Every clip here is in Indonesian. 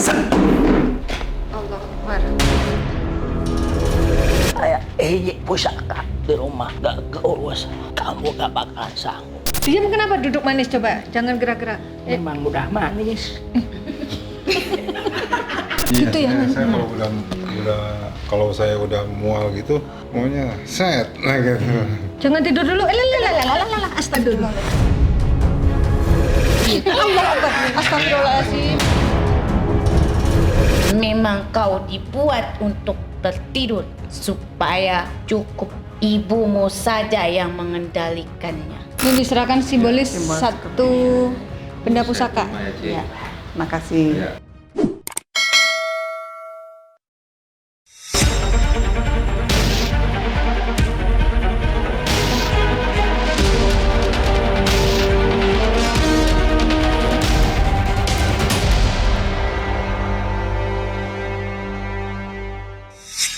Allah Akbar. Saya pusaka di rumah gak keurus. Kamu gak bakalan sanggup. Diam kenapa? Duduk manis coba. Jangan gerak-gerak. Memang udah manis. Gitu ya. Saya kalau saya udah mual gitu, maunya set lah gitu. Jangan tidur dulu. Astagfirullah. Allah Akbar. Astagfirullahaladzim. Memang kau dibuat untuk tertidur supaya cukup ibumu saja yang mengendalikannya. Ini diserahkan simbolis satu benda pusaka. Ya, makasih.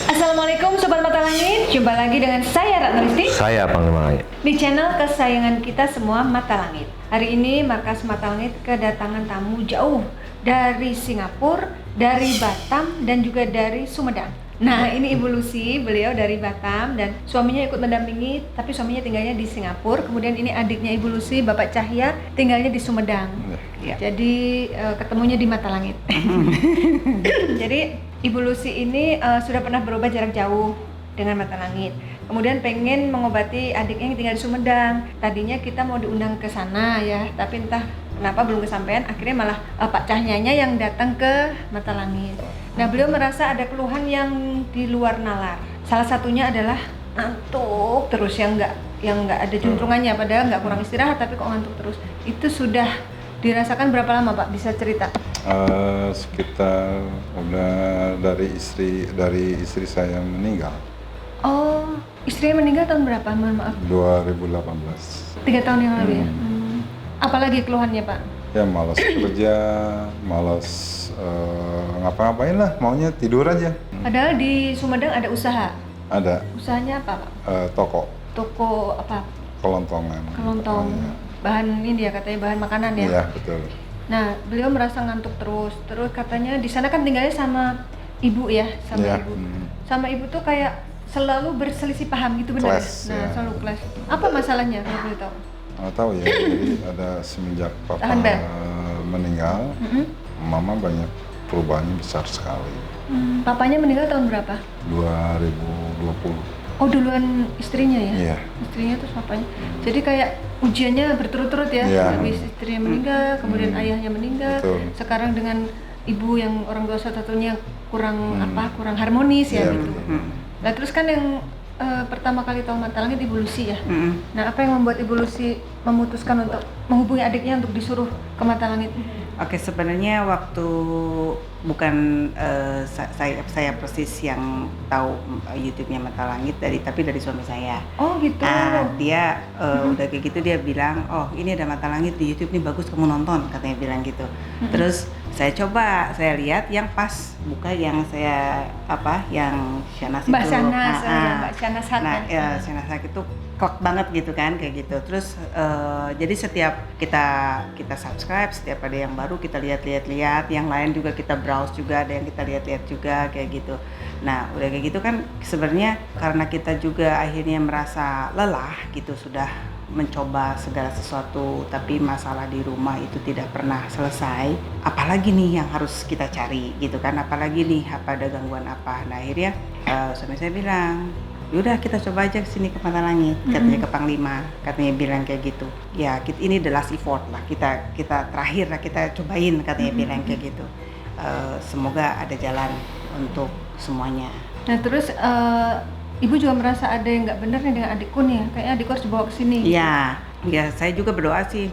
Assalamualaikum Sobat Mata Langit. Jumpa lagi dengan saya Ratna Listi Saya Panglima Langit. di channel kesayangan kita semua, Mata Langit. Hari ini Markas Mata Langit kedatangan tamu jauh dari Singapura, dari Batam, dan juga dari Sumedang. Nah, ini Ibu Lucy, beliau dari Batam dan suaminya ikut mendampingi, tapi suaminya tinggalnya di Singapura. Kemudian ini adiknya Ibu Lucy, Bapak Cahya, tinggalnya di Sumedang. Ya. Jadi ketemunya di Mata Langit. Jadi Ibu Lucy ini sudah pernah berobat jarak jauh dengan Mata Langit. Kemudian pengen mengobati adiknya yang tinggal di Sumedang. Tadinya kita mau diundang ke sana ya, tapi entah kenapa belum kesampaian. Akhirnya malah Pak Cahyanya yang datang ke Mata Langit. Nah, beliau merasa ada keluhan yang di luar nalar. Salah satunya adalah ngantuk terus, yang nggak ada juntrungannya, padahal nggak kurang istirahat tapi kok ngantuk terus. Itu sudah dirasakan berapa lama Pak? Bisa cerita? Sekitar udah dari istri saya meninggal. Oh, istrinya meninggal tahun berapa? Mohon maaf. 2018. 3 tahun yang lalu ya. Apalagi keluhannya Pak? Ya malas kerja, malas ngapa-ngapain lah, maunya tidur aja. Padahal di Sumedang ada usaha. Ada Usahanya apa Pak? toko Toko apa? kelontongan. Kelontong. Oh, iya. Bahan ini dia katanya bahan makanan ya. Iya betul. Nah, beliau merasa ngantuk terus katanya di sana kan tinggalnya sama ibu ya, sama Iya, ibu. Sama ibu tuh kayak selalu berselisih paham gitu, benar? Clash, Nah, ya. selalu clash. Apa masalahnya kalau boleh tahu? Nggak tahu ya, jadi ada semenjak papa Tahan, Bel. meninggal, mama banyak perubahannya besar sekali. Papanya meninggal tahun berapa? 2020. Oh, duluan istrinya ya? Iya. Istrinya terus papanya. Jadi kayak ujiannya berturut-turut ya. Iya. Habis istrinya meninggal, kemudian ayahnya meninggal. Betul. Sekarang dengan ibu yang orang tua satu-satunya kurang kurang harmonis ya Iya, gitu. betul. Nah, terus kan yang pertama kali tahu Mata Langit Ibu Lucy ya. Nah, apa yang membuat Ibu Lucy memutuskan untuk menghubungi adiknya untuk disuruh ke Mata Langit? Oke, sebenarnya waktu bukan saya persis yang tahu YouTube-nya Mata Langit tapi dari suami saya. Oh gitu. Dia udah kayak gitu dia bilang, oh ini ada Mata Langit di YouTube, ini bagus kamu nonton, katanya bilang gitu. Terus saya coba, saya lihat yang pas buka yang yang Shanas itu. Mbak Shanas, Mbak Shanas Hat. Nah, Shanas Hat itu klak banget gitu kan, kayak gitu. Terus jadi setiap kita subscribe, setiap ada yang baru kita lihat, yang lain juga kita browse juga, ada yang kita lihat juga kayak gitu. Nah, udah kayak gitu kan sebenarnya karena kita juga akhirnya merasa lelah gitu, sudah mencoba segala sesuatu tapi masalah di rumah itu tidak pernah selesai, apalagi nih yang harus kita cari gitu kan, apalagi nih apa ada gangguan apa. Nah, akhirnya suami saya bilang, yaudah kita coba aja kesini ke Mata Langit, katanya ke Panglima, katanya bilang kayak gitu. Ya ini the last effort lah, kita terakhir lah, kita cobain, katanya bilang kayak gitu. Semoga ada jalan untuk semuanya. Nah, terus Ibu juga merasa ada yang nggak benar nih dengan adikku nih, kayaknya adikku harus dibawa ke sini. Ya saya juga berdoa sih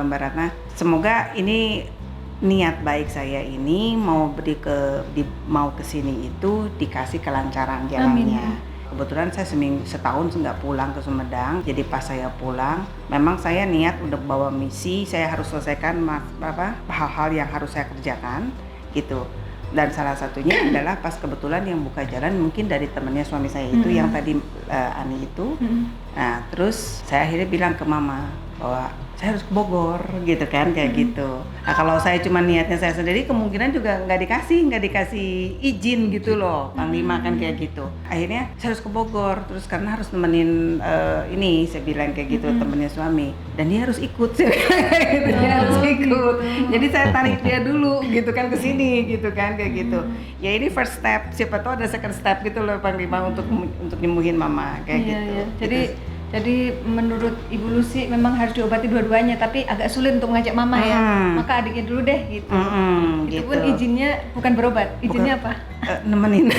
Mbak Ratna, semoga ini niat baik saya ini mau ke sini itu dikasih kelancaran jalannya. Amin. Kebetulan saya setahun nggak pulang ke Sumedang, jadi pas saya pulang, memang saya niat udah bawa misi, saya harus selesaikan hal-hal yang harus saya kerjakan gitu. Dan salah satunya adalah pas kebetulan yang buka jalan mungkin dari temennya suami saya itu yang tadi Ani itu. Nah, terus saya akhirnya bilang ke mama bahwa saya harus ke Bogor gitu kan kayak gitu. Nah kalau saya cuma niatnya saya sendiri kemungkinan juga nggak dikasih izin gitu loh Panglima kan kayak gitu. Akhirnya saya harus ke Bogor terus karena harus nemenin ini saya bilang kayak gitu temennya suami dan dia harus ikut saya bilang kayak gitu, dia harus ikut. Jadi saya tarik dia dulu gitu kan ke sini gitu kan kayak gitu. Ya ini first step, siapa tahu ada second step gitu loh Panglima untuk nyembuhin mama kayak Iya, gitu. iya. Gitu. Jadi menurut Ibu Lucy memang harus diobati dua-duanya, tapi agak sulit untuk mengajak mama ya. Maka adiknya dulu deh gitu. Itu gitu. pun izinnya bukan berobat, izinnya apa? Nemenin.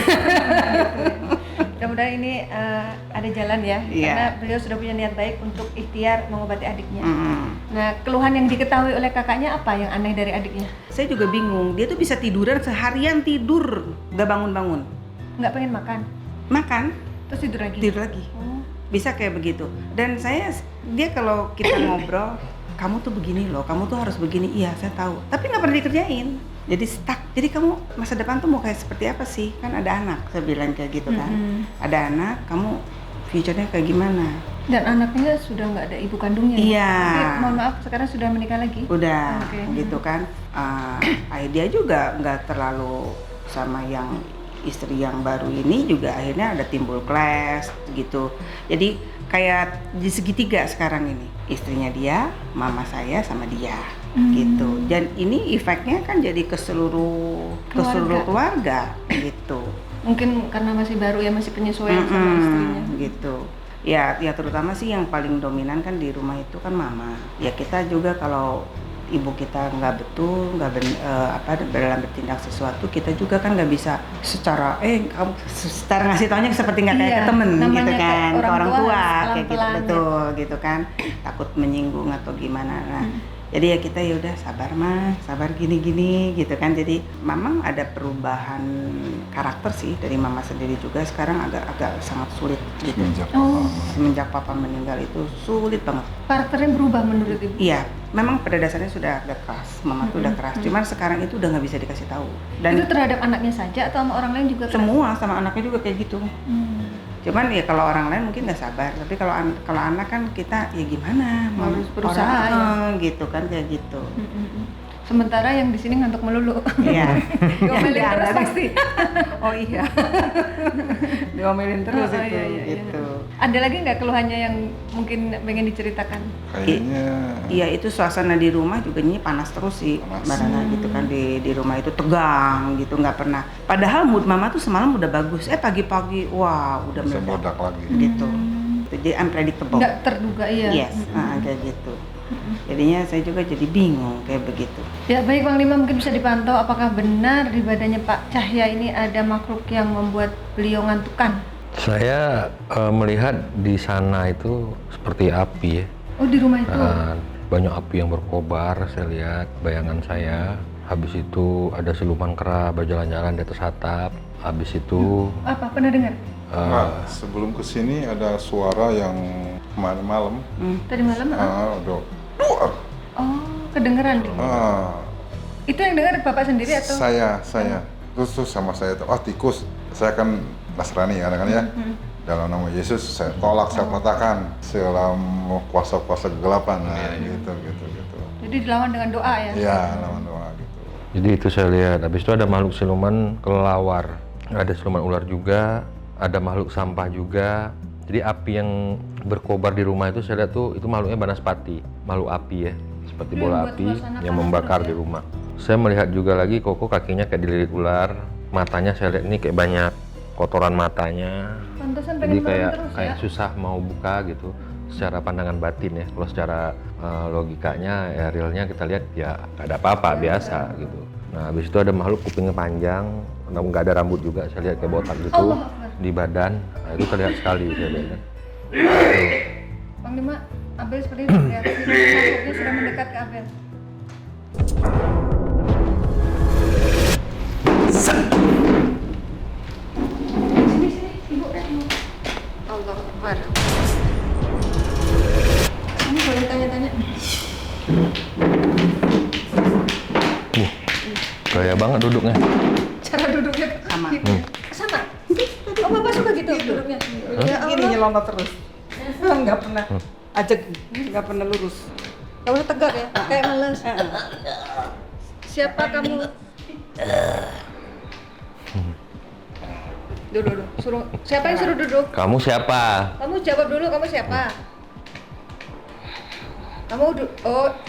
Mudah-mudahan ini ada jalan ya, Iya. karena beliau sudah punya niat baik untuk ikhtiar mengobati adiknya. Nah, keluhan yang diketahui oleh kakaknya apa yang aneh dari adiknya? Saya juga bingung, dia tuh bisa tiduran seharian tidur, nggak bangun-bangun. Nggak pengen makan, Makan, terus tidur lagi? tidur lagi. Oh. Bisa kayak begitu. Dan dia kalau kita ngobrol, kamu tuh begini loh, kamu tuh harus begini, iya saya tahu. Tapi nggak pernah dikerjain. Jadi stuck. Jadi kamu masa depan tuh mau kayak seperti apa sih? Kan ada anak, saya bilang kayak gitu kan. Ada anak, kamu future-nya kayak gimana? Dan anaknya sudah nggak ada ibu kandungnya. Iya. Tapi, mohon maaf, sekarang sudah menikah lagi? Udah, Oke. gitu kan. Dia juga nggak terlalu sama yang istri yang baru ini juga akhirnya ada timbul clash gitu. Jadi kayak di segitiga sekarang ini. Istrinya dia, mama saya sama dia gitu. Dan ini efeknya kan jadi ke seluruh keluarga gitu. Mungkin karena masih baru ya, masih penyesuaian sama istrinya. Gitu. Ya terutama sih yang paling dominan kan di rumah itu kan mama. Ya kita juga kalau ibu kita nggak betul, dalam bertindak sesuatu, kita juga kan nggak bisa secara kamu secara ngasih taunya seperti nggak kayak Iya, ke temen gitu namanya kan, kayak ke orang orang tua tua, kayak gitu pelan-pelan betul gitu kan, takut menyinggung atau gimana. Nah, jadi ya kita ya udah sabar gini gitu kan. Jadi memang ada perubahan karakter sih dari mama sendiri juga sekarang agak sangat sulit gitu. Semenjak papa meninggal itu sulit banget. Karakternya berubah menurut ibu? Iya, memang pada dasarnya sudah keras, mama tuh udah keras. Cuman sekarang itu udah nggak bisa dikasih tahu. Itu terhadap anaknya saja atau sama orang lain juga? Semua sama anaknya juga kayak gitu. Cuman ya kalau orang lain mungkin nggak sabar, tapi kalau anak kan kita ya gimana, Harus berusaha gitu kan kayak gitu. Sementara yang di sini ngantuk melulu. Iya. Diomelin Ya, terus ada. pasti. Oh iya. Diomelin terus Oh, itu iya. gitu. Ada lagi nggak keluhannya yang mungkin pengen diceritakan? Kayaknya Iya itu suasana di rumah juga ini panas terus sih, Panas. Mbak Nana gitu kan di rumah itu tegang gitu nggak pernah. Padahal mood mama tuh semalam udah bagus, pagi-pagi wah udah bisa meledak meledak lagi. gitu. Jadi unpredictable. Nggak terduga, iya. Yes, kayak gitu. Jadinya saya juga jadi bingung kayak begitu. Ya baik Panglima, mungkin bisa dipantau apakah benar di badannya Pak Cahya ini ada makhluk yang membuat beliau ngantukan? Saya melihat di sana itu seperti api ya. Oh di rumah itu? Banyak api yang berkobar, saya lihat bayangan saya. Habis itu ada siluman kera berjalan-jalan di atas atap. Habis itu Apa? Pernah dengar? Nah, sebelum kesini ada suara yang kemarin malam. Tadi malam? Udah. Oh, kedengeran. Itu yang dengar Bapak sendiri atau? Saya. Terus sama saya tuh, tikus. Saya kan Nasrani kan ya. Dalam nama Yesus saya tolak, saya patahkan selama kuasa-kuasa kegelapan. Nah, gitu. Jadi dilawan dengan doa ya? Iya, lawan doa gitu. jadi itu saya lihat. Habis itu ada makhluk siluman kelelawar. Ada siluman ular juga, ada makhluk sampah juga. Jadi api yang berkobar di rumah itu saya lihat tuh itu makhluknya banaspati, makhluk api ya, seperti Itu bola yang buat api suasana yang panas membakar terus di ya? rumah. Saya melihat juga lagi Koko kakinya kayak dililit ular, matanya saya lihat ini kayak banyak kotoran matanya. Pantesan Jadi pengen bangun kayak terus kayak ya? susah mau buka gitu secara pandangan batin ya. Kalau secara logikanya ya realnya kita lihat ya nggak ada apa-apa biasa gitu. Nah habis itu ada makhluk kupingnya panjang, nggak ada rambut juga, saya lihat kayak botak gitu Allah Akbar. di badan. Nah, itu terlihat sekali saya lihat kan. Panglima, Abel seperti itu reaksi makhluknya sudah mendekat ke Abel. Sini, Ibu. Allah Akbar. Ini boleh tanya-tanya? Gaya banget duduknya. Cara duduknya Sama. sama. Oh, Bapak suka gitu duduknya? Ya Ini Allah. nyelontot terus. Nggak pernah ajak, nggak pernah lurus. Kamu tegak ya, kayak males. Siapa kamu? Dulu, suruh. Siapa yang suruh duduk? Kamu siapa? Kamu jawab dulu, kamu siapa?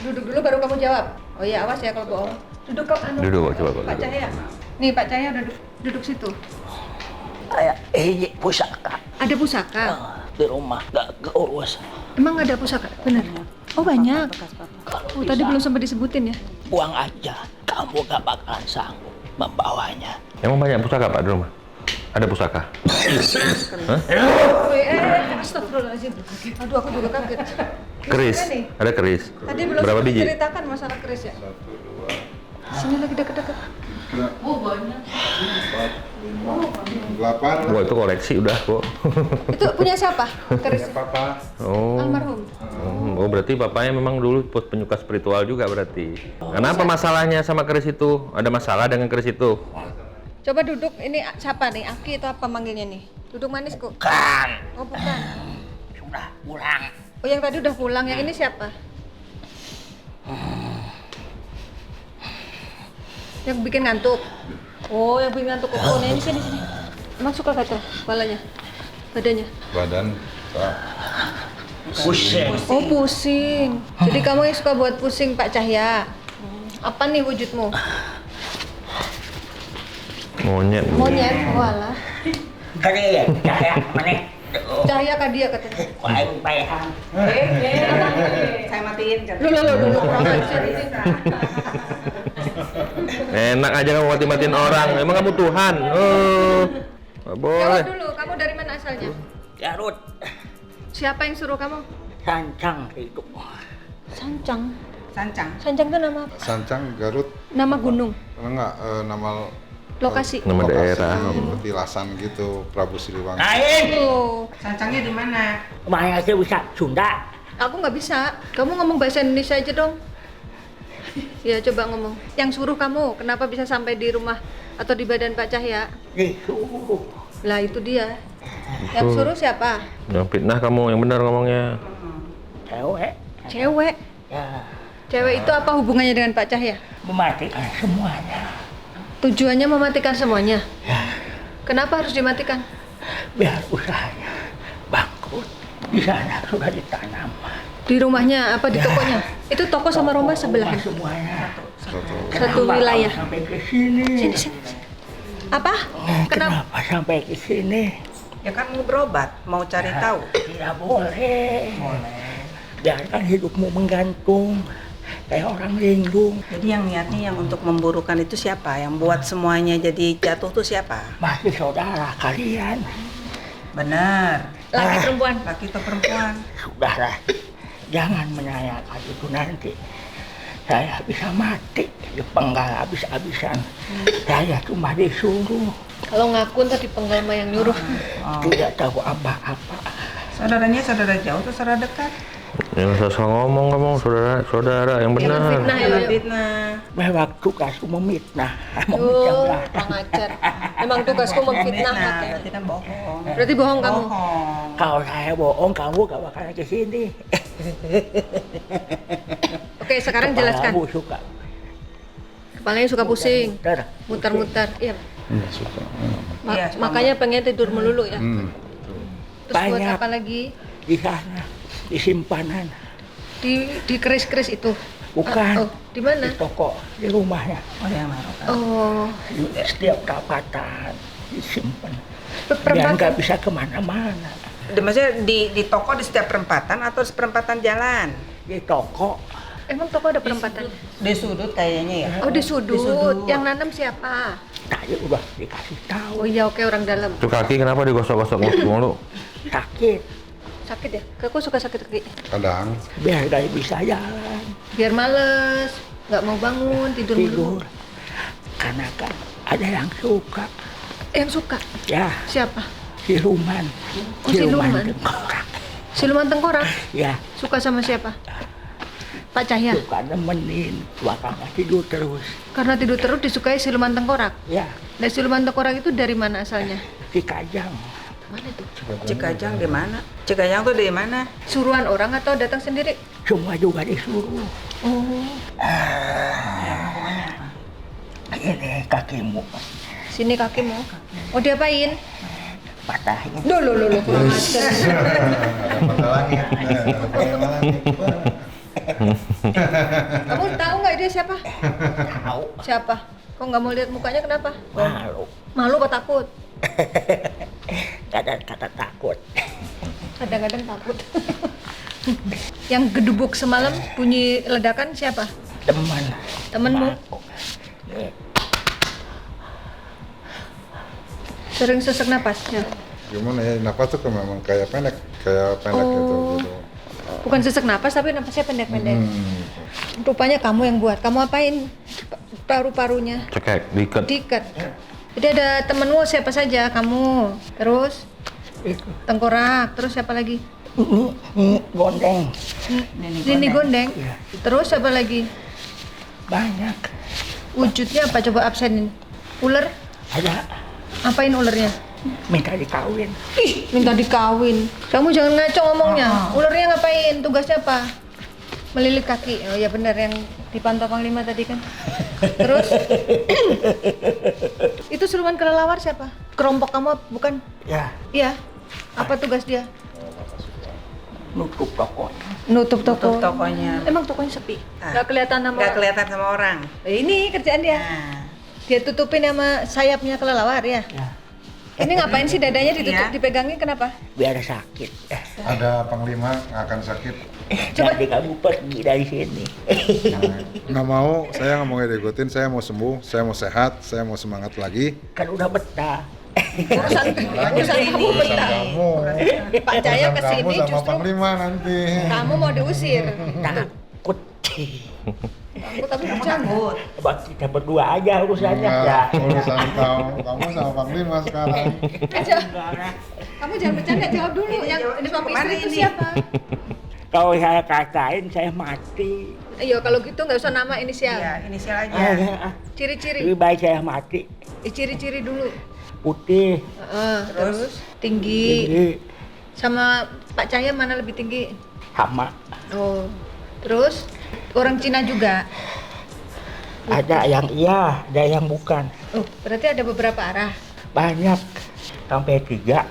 Duduk dulu baru kamu jawab. Oh iya, awas ya kalau bohong. Duduk kok anu. Duduk, coba Pak duduk. Cahya. Nih Pak Cahya duduk situ. Saya pusaka Ada pusaka. di rumah gak keurus. Emang ada pusaka? Bener. Oh banyak. Kalau Oh tadi bisa, belum sempat disebutin ya. buang aja. Kamu gak bakalan sanggup membawanya. Emang banyak pusaka Pak di rumah? Ada pusaka? Hah? Astagfirullahaladzim. Aduh aku juga kaget. Keris? Mana nih? Ada keris? Tadi belum Berapa sempat biji? ceritakan masalah keris ya. Sini lagi deket-deket. 8. Wah itu koleksi udah kok. Itu punya siapa? Keris Papa. Oh. almarhum. Oh berarti papanya memang dulu penyuka spiritual juga berarti. Kenapa masalahnya sama keris itu? Ada masalah dengan keris itu? Coba duduk, ini siapa nih? Aki atau apa manggilnya nih? Duduk manis kok. Kan, Oh bukan. sudah pulang. Oh yang tadi udah pulang, yang ini siapa? Yang bikin ngantuk. Oh yang bikin ngantuk kok. Ini sini. Emang suka gatal kepalanya? Badannya? Badan. Pusing. Oh pusing. Jadi kamu yang suka buat pusing Pak Cahya. Apa nih wujudmu? Monyet. Monyet, walah. Kali ya, saya mana? Cahya kah dia katanya. Paling payah. Saya matiin kan. Loh, kurang ajar. Enak aja kamu mati-matiin orang. Emang kamu Tuhan? Oh. Nggak boleh. Jawab dulu, kamu dari mana asalnya? Garut, Siapa yang suruh kamu? sancang hidup. Sancang. Sancang. Sancang itu nama apa? Sancang, Garut. Nama gunung, Enggak, nama lokasi. Nama lokasi, daerah. petilasan gitu, Prabu Siliwangi. Lain, Oh, Sancangnya di mana? mana sih bisa Sunda? aku nggak bisa. Kamu ngomong bahasa Indonesia aja dong. Ya coba ngomong. Yang suruh kamu, kenapa bisa sampai di rumah atau di badan Pak Cahya? Disuruh. Lah itu dia. Yang suruh siapa? Yang fitnah kamu, yang benar ngomongnya. Cewek, Cewek. ya Cewek itu apa hubungannya dengan Pak Cahya? mematikan semuanya. Tujuannya mematikan semuanya. Kenapa harus dimatikan? Biar usahanya bangkrut. Di sana sudah ditanam. Di rumahnya apa di tokonya? Itu toko sama rumah sebelahan. Semuanya. Satu wilayah. Sampai ke sini. Sini. Apa? Kenapa? Kenapa sampai ke sini? Ya kan mau berobat, mau cari tahu. Tidak boleh. Biarkan hidupmu menggantung kayak orang linglung. Jadi yang niatnya yang untuk memburukan itu siapa? Yang buat semuanya jadi jatuh tuh siapa? Masih saudara kalian. Benar. Laki perempuan. Laki atau perempuan? Sudahlah, jangan menanyakan itu nanti. Saya bisa mati, dipenggal habis-habisan. Saya cuma disuruh, Kalau ngaku ntar dipenggal sama yang nyuruh. tidak tahu apa-apa. Saudaranya saudara jauh atau saudara dekat? Yang usah ngomong kamu, saudara yang Jangan benar. fitnah ya. Jangan Yoyo. fitnah. Waktu kasih memfitnah, Oh, memecah kurang ajar. Memang tugasku memfitnah katanya. Berarti kan bohong. Berarti bohong kamu. Bohong. Kalau saya bohong, kamu gak bakalan ke sini. Oke, sekarang jelaskan. Kepalamu suka. Kepalanya suka pusing, Muter. muter-muter. Iya. Suka. Iya, suka Makanya pengen tidur melulu ya. Terus buat Banyak. apa lagi? Di sana, di simpanan. Di keris-keris itu. Bukan. Oh, di mana? Di toko, di rumahnya. Oh yang naruh kan. Oh, Setiap perapatan disimpan. Biar perempatan. nggak bisa kemana-mana. Maksudnya di toko di setiap perempatan atau di perempatan jalan? Di toko, Emang toko ada perempatan? Di sudut kayaknya ya. Oh, di sudut. Yang nanam siapa? tadi udah dikasih tahu. Oh iya, oke, orang dalam. Itu kaki kenapa digosok-gosok mulu? Sakit, Sakit ya? Aku suka sakit kaki. Kadang. biar nggak bisa jalan, Biar males, nggak mau bangun, tidur mulu. tidur. Karena kan ada yang suka. Yang suka? Ya, Siapa? siluman. Oh, siluman. tengkorak. Siluman tengkorak? Ya, Suka sama siapa? Pak Cahya? suka nemenin, bakal tidur terus. Karena tidur terus disukai siluman tengkorak. Ya, Nah, siluman tengkorak itu dari mana asalnya? di Kajang. Mana tuh? Cikajang di mana? Cikajang tuh di mana? Suruhan orang atau datang sendiri? Semua juga disuruh. Oh, Ini kakimu sini kakimu. Oh, diapain? patahin. Loh, kurang ajar. Kamu tahu nggak dia siapa? Tahu. Siapa? Kok nggak mau lihat mukanya kenapa? Malu. Malu apa takut? Kata takut. Kadang-kadang takut. Yang gedubuk semalam bunyi ledakan siapa? Teman. Temenmu? Sering sesak napas? Ya. Gimana ya, napas tuh memang kayak pendek gitu. Bukan sesak napas tapi napasnya pendek-pendek. Rupanya kamu yang buat. Kamu apain paru-parunya? Cekek, diikat. Diikat. Jadi ada temenmu siapa saja? Kamu, terus tengkorak, terus siapa lagi? Gondeng. Nini gondeng. Terus siapa lagi? Banyak. Wujudnya apa? Coba absenin. Ular? Ada. Apain ularnya? Minta dikawin. Ih, minta dikawin. Kamu jangan ngaco ngomongnya. Ularnya ngapain? Tugasnya apa? Melilit kaki. Oh ya benar yang dipantau Panglima tadi kan. Terus? Itu siluman kelelawar siapa? Kerompok kamu bukan? Ya, Iya. Apa tugas dia? nutup toko. Nutup toko. Tutup tokonya. Emang tokonya sepi? Ah. Nggak kelihatan sama Nggak kelihatan sama orang. Ini kerjaan dia. Nah, Dia tutupin sama sayapnya kelelawar ya? Ya, Ini ngapain sih dadanya ditutup, Iya. dipegangin kenapa? biar sakit. Ada panglima akan sakit. Jadi kamu pergi dari sini. Nggak mau, saya nggak mau diikutin. Saya mau sembuh, saya mau sehat, saya mau semangat lagi. Kan udah betah. Urusan kamu betah. Kamu, Pak Jaya urusan kesini kamu sama justru panglima nanti. kamu mau diusir. Takut. Aku tapi bercanda. takut. Coba kita berdua aja urusannya ya. Enggak, urusan kamu sama panglima sekarang. Kamu jangan bercanda, jawab dulu. Yang suami istri itu siapa? Kalau saya katain saya mati. Ayo kalau gitu nggak usah nama inisial. Iya, inisial aja. Ciri-ciri. Lebih baik saya mati. Ciri-ciri dulu. Putih, Terus tinggi. tinggi, Sama Pak Cahya mana lebih tinggi? sama. Oh. Terus orang Cina juga. Ada yang iya, ada yang bukan. Oh, berarti ada beberapa arah. Banyak. Sampai 3.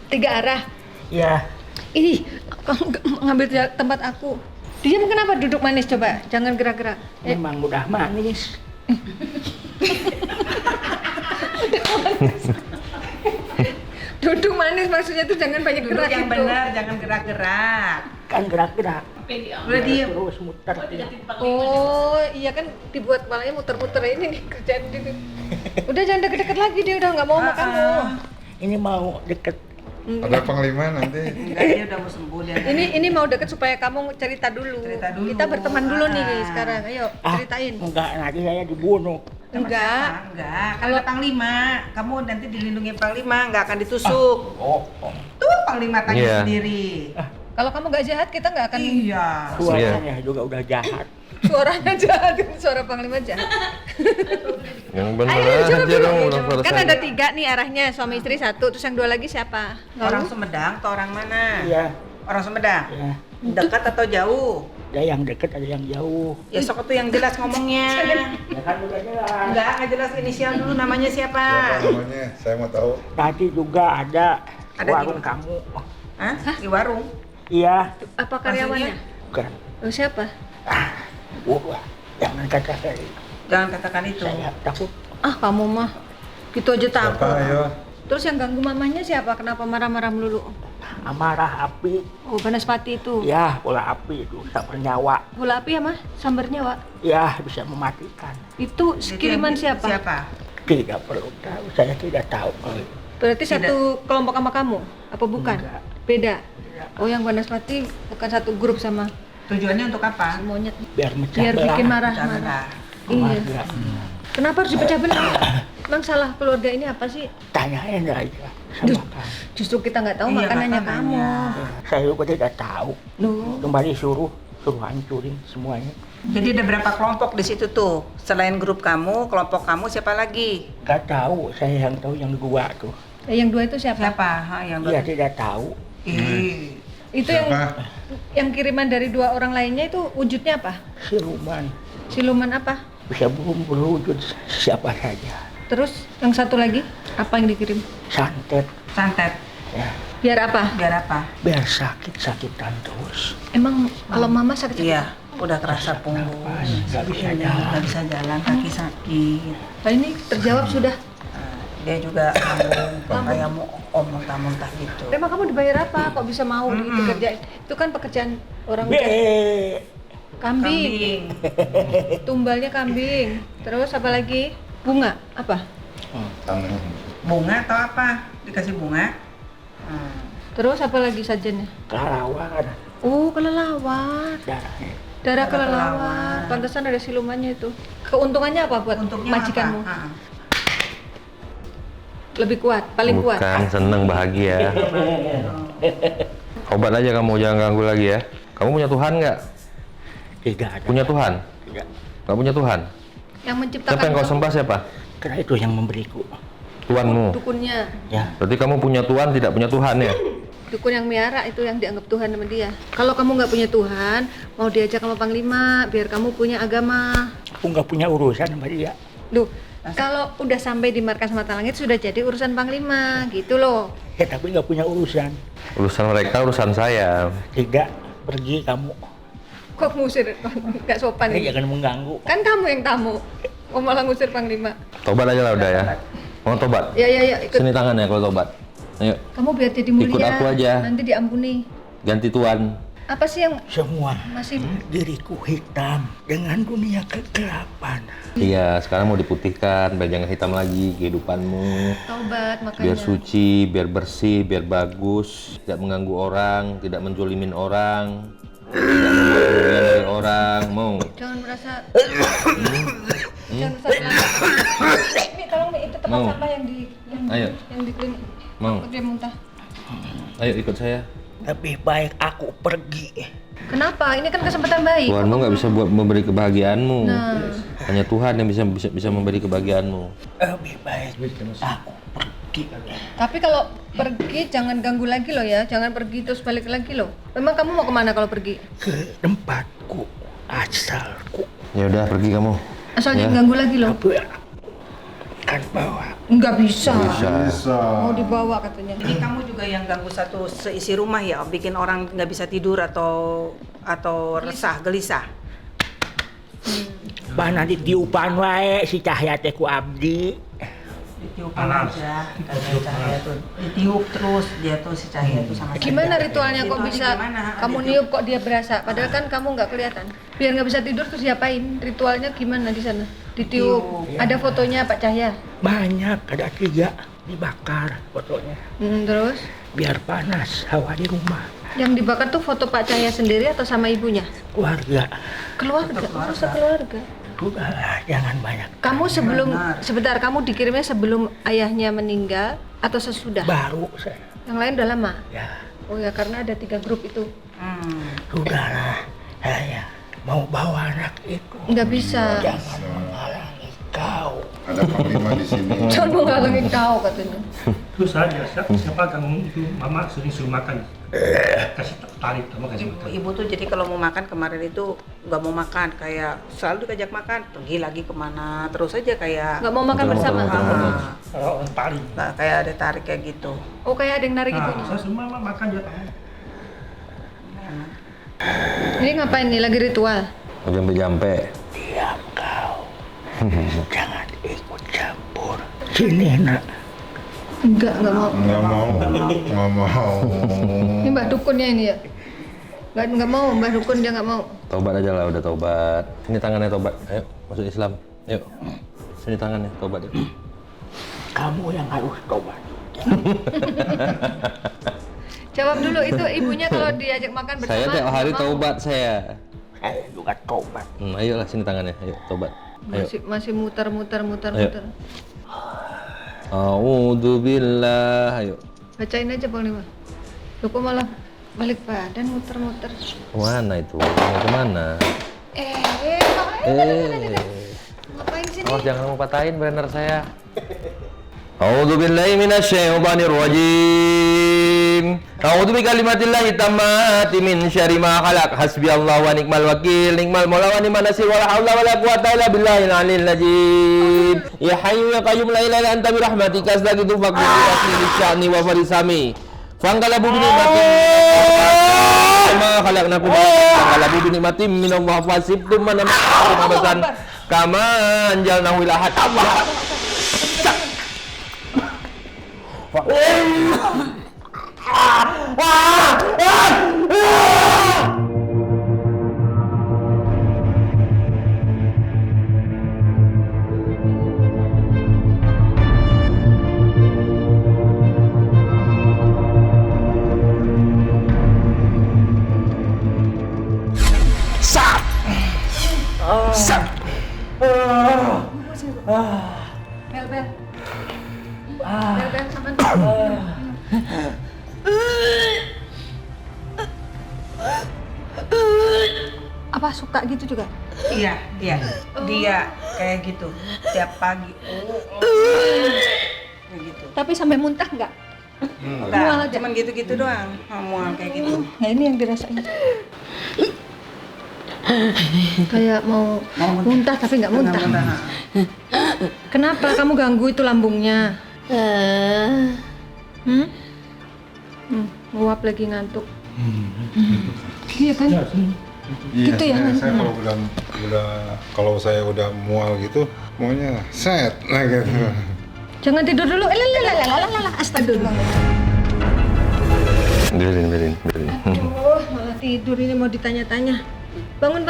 3 arah. Ya, Ih, kamu ngambil tempat aku. Diam kenapa duduk manis coba? Jangan gerak-gerak. memang udah manis. Duduk manis maksudnya tuh jangan banyak Duduk gerak yang gitu. benar, jangan gerak-gerak. Kan gerak-gerak. Udah diem. Terus muter. Oh, iya kan dibuat kepalanya muter-muter ini nih kerjaan gitu. Udah jangan deket-deket lagi dia udah nggak mau sama kamu. Ini mau deket. Ada panglima nanti. Enggak, dia udah mau sembuh dia. Ini mau deket supaya kamu cerita dulu. Cerita dulu. Kita berteman dulu nih Ah. sekarang. Ayo ceritain. Enggak, nanti saya dibunuh. Enggak. Enggak, kalau Panglima, kamu nanti dilindungi Panglima, nggak akan ditusuk. Oh, Tuh Panglima tanya Iya. sendiri. Kalau kamu nggak jahat kita nggak akan. Iya. suaranya juga udah jahat. Suaranya jahat, suara Panglima jahat. Yang bener Ayo aja jawab dulu. dong, udah Kan selesai. ada 3 nih arahnya, suami istri 1, terus yang 2 lagi siapa? Orang Sumedang atau orang mana? Iya, Orang Sumedang. ya. Dekat atau jauh? Ada yang deket, ada yang jauh. Ya sok itu yang jelas ngomongnya. Ya kan udah jelas. Nggak jelas inisial dulu namanya siapa? Siapa namanya? Saya mau tahu. Tadi juga ada Ada warung di- kamu. Hah? Di warung? Iya, Apa karyawannya? bukan. Oh, siapa? Wah, jangan katakan itu. Jangan katakan itu. Saya takut. Ah, kamu mah gitu aja Siapa? takut. Ayo. Terus yang ganggu mamanya siapa? Kenapa marah-marah melulu? Amarah api. Oh, Banaspati itu. Ya, bola api itu tak bernyawa. Bola api ya, Mas? Sambarnya, Wak. Ya, bisa mematikan. Itu kiriman siapa? Siapa? Tidak perlu tahu, saya tidak tahu. Berarti satu kelompok sama kamu? Apa bukan? Enggak. Beda. Oh, yang Banaspati bukan satu grup sama Tujuannya untuk apa? monyet. Biar mecah Biar belah bikin marah-marah. Marah. Iya. keluarga. Kenapa harus dipecah belah? Emang salah keluarga ini apa sih? Tanyain aja sama kamu. Justru kita nggak tahu Iya, makanannya kamu. makanannya. Saya juga tidak tahu. Loh. Kembali suruh hancurin semuanya. Jadi ada berapa kelompok di situ tuh? Selain grup kamu, kelompok kamu siapa lagi? Gak tahu, saya yang tahu yang 2 tuh. Yang 2 itu siapa? Siapa? Yang Dia tidak tahu. Itu yang kiriman dari 2 orang lainnya itu wujudnya apa? Siluman Siluman apa? bisa berwujud siapa saja. Terus yang satu lagi apa yang dikirim? Santet. santet. Ya, Biar apa? Biar apa? biar sakit-sakitan terus. Emang kalau mama sakit? Iya, udah kerasa punggung. Nggak bisa jalan. Nggak bisa jalan, kaki sakit. Nah, ini terjawab sudah. Dia juga lambung, kayak mau muntah-muntah gitu. Emang kamu dibayar apa? Kok bisa mau dikerjain? Itu kan pekerjaan orang udah. Kambing. Tumbalnya kambing. Terus apa lagi? Bunga. Apa? Bunga atau apa? Dikasih bunga. Terus apa lagi sajennya? Kelelawar Kelelawar. darahnya. Darah kelelawar. Pantesan ada silumannya itu. Keuntungannya apa buat Untuknya majikanmu? apa? Lebih kuat, paling kuat. Bukan, seneng, bahagia. Obat aja kamu, jangan ganggu lagi ya. Kamu punya Tuhan nggak? Tidak ada. Punya Tuhan? Tidak. Nggak punya Tuhan? Yang menciptakan Siapa yang kau kamu, sembah siapa? Karena itu yang memberiku. Tuhanmu. dukunnya. Ya, Berarti kamu punya Tuhan, tidak punya Tuhan ya? Dukun yang miara itu yang dianggap Tuhan sama dia. Kalau kamu nggak punya Tuhan, mau diajak sama Panglima, biar kamu punya agama. aku nggak punya urusan sama dia. Loh, kalau udah sampai di markas Mata Langit sudah jadi urusan Panglima, gitu loh. Ya, tapi nggak punya urusan. Urusan mereka, urusan saya. Tidak, pergi kamu. Kok ngusir? Nggak sopan ini. Jangan mengganggu. Kan kamu yang tamu. Kok malah ngusir Panglima? Tobat aja lah udah ya. Mau tobat? Ya, ikut. Sini tangan ya kalau tobat. Ayo, Kamu biar jadi mulia. Ikut aku aja. Nanti diampuni. ganti Tuhan. Apa sih yang Semua masih diriku hitam dengan dunia kegelapan. Iya, sekarang mau diputihkan, biar jangan hitam lagi kehidupanmu. taubat makanya? Biar suci, biar bersih, biar bagus, tidak mengganggu orang, tidak menjolimin orang, tidak membuat kerugian dari orang. Mau? Jangan merasa jangan merasa telanjang. Mi, tolong Mi, itu tempat Mau. sampah yang di Ayo. yang di klinik. Mau? Takut dia muntah. Ayo ikut saya. Lebih baik aku pergi. Kenapa? Ini kan kesempatan baik. Tuhanmu nggak bisa buat memberi kebahagiaanmu. Nah. Hanya Tuhan yang bisa memberi kebahagiaanmu. Lebih baik aku pergi. Tapi kalau pergi jangan ganggu lagi loh ya. Jangan pergi terus balik lagi loh. Memang kamu mau kemana kalau pergi? Ke tempatku, asalku. Ya udah pergi kamu. Asal Ya. jangan ganggu lagi loh. Tapi akan bawa. Nggak bisa. Bisa. Mau dibawa katanya. Ini kamu juga yang ganggu satu seisi rumah ya, bikin orang nggak bisa tidur atau resah, gelisah. Bana ditiupan wae si Cahya teh ku abdi. Ditiupan aja, kayak Cahaya tuh ditiup terus dia tuh si Cahaya tuh sama Gimana Cahaya. ritualnya kok Ritualnya bisa gimana? kamu Ditiup. niup kok dia berasa? Padahal kan kamu nggak kelihatan. Biar nggak bisa tidur terus diapain? Ritualnya gimana di sana? Ditiup. Ada fotonya Pak Cahya. Banyak, ada 3 dibakar fotonya. Terus Biar panas hawa di rumah. yang dibakar tuh foto Pak Cahya sendiri atau sama ibunya? Keluarga, Keluarga. Oh, sekeluarga. udahlah jangan banyak. Kamu sebentar kamu dikirimnya sebelum ayahnya meninggal atau sesudah? Baru saya. Yang lain udah lama. Ya, Oh ya karena ada 3 grup itu. udahlah. Saya mau bawa anak itu. Nggak bisa. Jangan menghalangi kau. Ada panglima di sini. Jangan menghalangi kau katanya. Terus saja, siapa kamu itu mama sering suruh makan? Kasih tarik, kamu kasih makan. Ibu tuh jadi kalau mau makan kemarin itu nggak mau makan, kayak selalu diajak makan, pergi lagi kemana, terus aja kayak Nggak mau makan bersama. Kalau orang tarik. nggak kayak ada tarik kayak gitu. Oh kayak ada yang narik Nah, ibunya. saya semua mama makan dia tahu. Ini ngapain nih? Lagi ritual? Jampe-jampe. Diam kau. Jangan ikut campur. Sini nak. Enggak mau. Nggak mau. Ini Mbah Dukunnya ini ya? Nggak mau, Mbah Dukun dia nggak mau. Tobat aja lah, udah tobat. Sini tangannya tobat. Ayo, masuk Islam. Ayo. Sini tangannya tobat. Yuk. Kamu yang harus tobat. Jawab dulu itu ibunya kalau diajak makan bersama. Saya tiap hari nggak mau. tobat saya. Saya juga tobat. Ayolah sini tangannya. Ayo tobat. Ayo. Masih muter. Ayo. A'udzubillah. Ayo. Bacain aja Panglima. Loh kok malah balik badan muter. Kemana itu? Mau kemana? Ngapain sini? Awas jangan mau patahin banner saya. A'udzu billahi minasyaitonir rajim. A'udzu bikalimatillahit tammati min syarri ma khalaq. Hasbiyallahu wa ni'mal wakil, ni'mal maula wa ni'man nasir, wala haula wala quwwata illa billahil aliyil azim. Ya hayyu ya qayyum la ilaha illa anta bi rahmatika astaghfiru wa atubu ilaik sya'ni wa farisami. Fangkalabu bi nikmatin ma khalaqnakum fangkalabu bi nikmatin minallah fasibtum man amasan kama anjalnahu ila hatta. Bel, Bel. Bel, Bel, aman. Apa suka gitu juga? Iya, dia kayak gitu tiap pagi. Kayak gitu. Tapi sampai muntah nggak? Enggak, Mual aja. cuman gitu-gitu doang, mual kayak gitu. Nah ini yang dirasain. Kayak mau muntah tapi nggak muntah. Kenapa kamu ganggu itu lambungnya? Nguap lagi ngantuk. Iya kan? Iya, Gitu ya, saya kalau saya udah mual gitu, maunya set nah gitu. Jangan tidur dulu. Astagfirullah. Biarin. Oh, malah tidur ini mau ditanya-tanya. Bangun.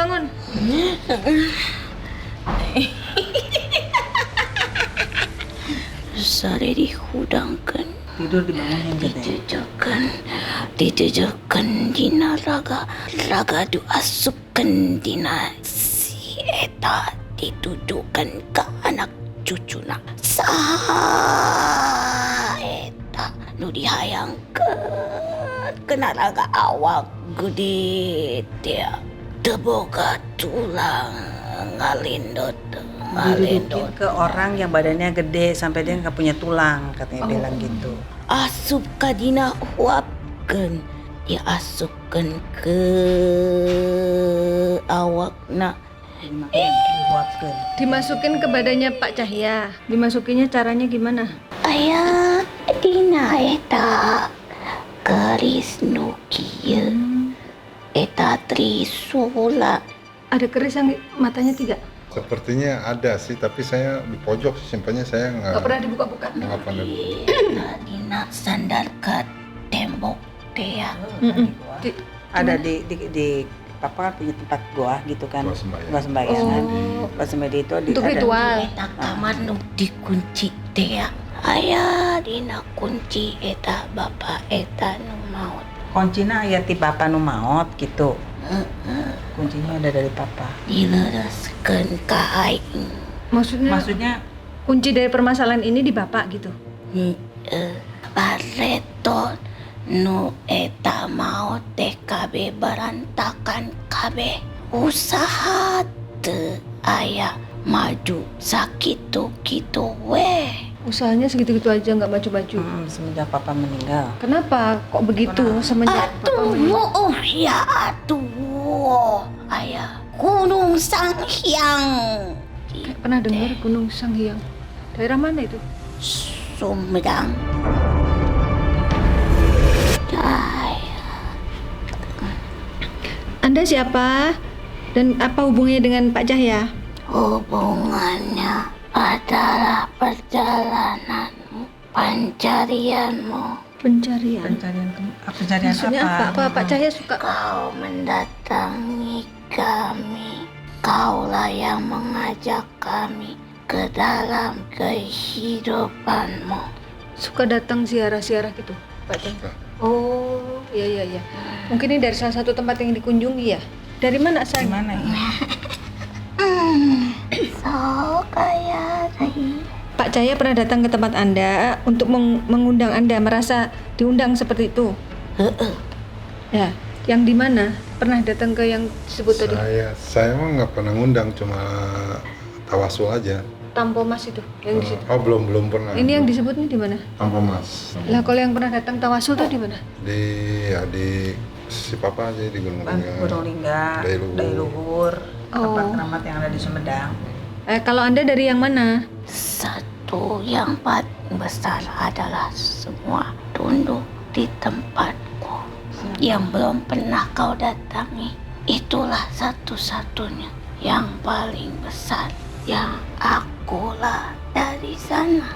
Sare dihudangkan, Tidur dibangunin gitu. Dijejekan dina raga diasupkan dina si eta ditudukan ke anak cucuna sa eta nu dihayangkeun kena raga awak gede dia teboga tulang ngalindot. Didudukin ke orang yang badannya gede sampai dia nggak punya tulang, katanya bilang gitu. Asup kadina huapkeun dia asupkeun ke awakna. Dibuatkan. Dimasukin ke badannya Pak Cahya. Dimasukinnya caranya gimana? Aya dina eta keris nu kieu eta trisula. Ada keris yang matanya 3. Sepertinya ada sih, tapi saya di pojok simpannya saya Nggak pernah dibuka-buka. nggak pernah buka. Dina sandar ke tembok teh. Ada di papa punya tempat goa gitu kan. Goa sembahyang. Goa sembayangan. Goa sembahyang itu Untuk ritual. Eta kamar nu dikunci teh. Aya dina kunci eta bapa eta nu maot. Kuncinya aya ti papa nu maot gitu. Kuncinya ada dari papa. Dilereskeun ka aing. Maksudnya Kunci dari permasalahan ini di Bapak gitu. Bareton nu eta maot teh kabeh berantakan kabeh. Usaha teu aya maju sakitu kitu weh. Usahanya segitu-gitu aja nggak maju-maju. semenjak papa meninggal. Kenapa kok begitu semenjak Bapak meninggal? Oh ya atuh aya Gunung Sanghyang. Kayak pernah dengar Gunung Sanghyang. Daerah mana itu? Sumedang. Anda siapa? Dan apa hubungannya dengan Pak Cahya? Hubungannya adalah perjalananmu, pencarianmu. Pencarian. Pencarian Maksudnya apa? Pak Cahya suka. Kau mendatangi kami. Kaulah yang mengajak kami ke dalam kehidupanmu. Suka datang ziarah-ziarah gitu, Pak Cahya. Oh, iya. Mungkin ini dari salah satu tempat yang dikunjungi ya. Dari mana asal? Gimana ya? So kaya Pak Cahya pernah datang ke tempat Anda untuk mengundang Anda, merasa diundang seperti itu? Ya, yang di mana? Pernah datang ke yang disebut tadi? Saya emang nggak pernah ngundang, cuma tawasul aja. Tampomas itu yang di situ. Oh, belum pernah. Ini yang disebut nih di mana? Tampomas. Lah kalau yang pernah datang tawasul tuh di mana? Di si Papa aja di Gunung Lingga. Gunung Lingga, Dai Luhur. tempat keramat yang ada di Sumedang. Kalau Anda dari yang mana? Satu yang paling besar adalah semua tunduk di tempatku yang belum pernah kau datangi. Itulah satu-satunya yang paling besar yang akulah dari sana.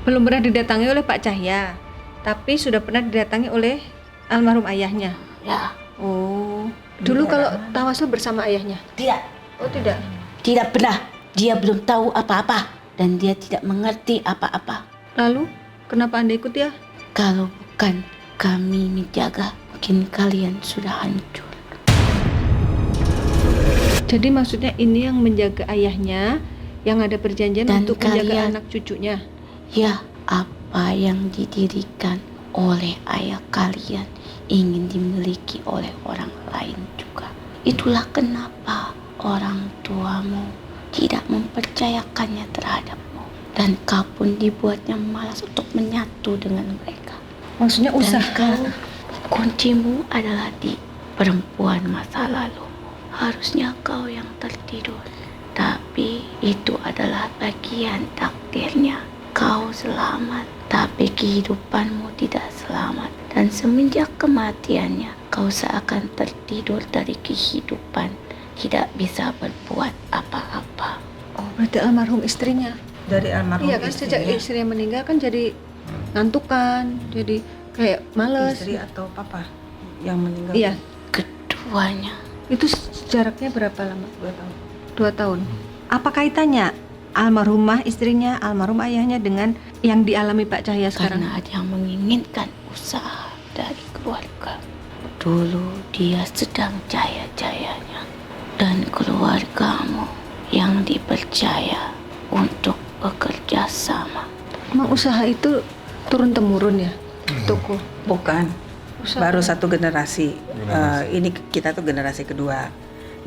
Belum pernah didatangi oleh Pak Cahya, tapi sudah pernah didatangi oleh almarhum ayahnya. Ya, Oh, dulu kalau tawasul bersama ayahnya? tidak. Oh tidak. Tidak pernah. Dia belum tahu apa-apa dan dia tidak mengerti apa-apa. Lalu kenapa Anda ikut ya? Kalau bukan kami menjaga, mungkin kalian sudah hancur. Jadi maksudnya ini yang menjaga ayahnya, yang ada perjanjian Dan untuk menjaga kalian. anak cucunya. Ya, apa yang didirikan oleh ayah kalian ingin dimiliki oleh orang lain juga. Itulah kenapa orang tuamu tidak mempercayakannya terhadapmu. Dan kau pun dibuatnya malas untuk menyatu dengan mereka. Maksudnya Dan usaha. kau, kuncimu adalah di perempuan masa lalu. Harusnya kau yang tertidur. Tapi itu adalah bagian takdirnya. Kau selamat, tapi kehidupanmu tidak selamat. Dan semenjak kematiannya, kau seakan tertidur dari kehidupan. Tidak bisa berbuat apa-apa. Oh, berarti almarhum istrinya. Dari almarhum Iya kan, sejak istrinya meninggal kan jadi ngantuk kan, jadi kayak males. istri atau papa yang meninggal. Iya. Keduanya. Itu jaraknya berapa lama? 2 tahun. 2 tahun. Apa kaitannya almarhumah istrinya, almarhum ayahnya dengan yang dialami Pak Cahya sekarang? Karena ada yang menginginkan usaha dari keluarga. Dulu dia sedang jaya-jayanya. Dan keluargamu yang dipercaya untuk bekerja sama. Emang usaha itu turun-temurun ya? Toko. Bukan. Usaha. Baru satu generasi. Ini kita tuh generasi kedua.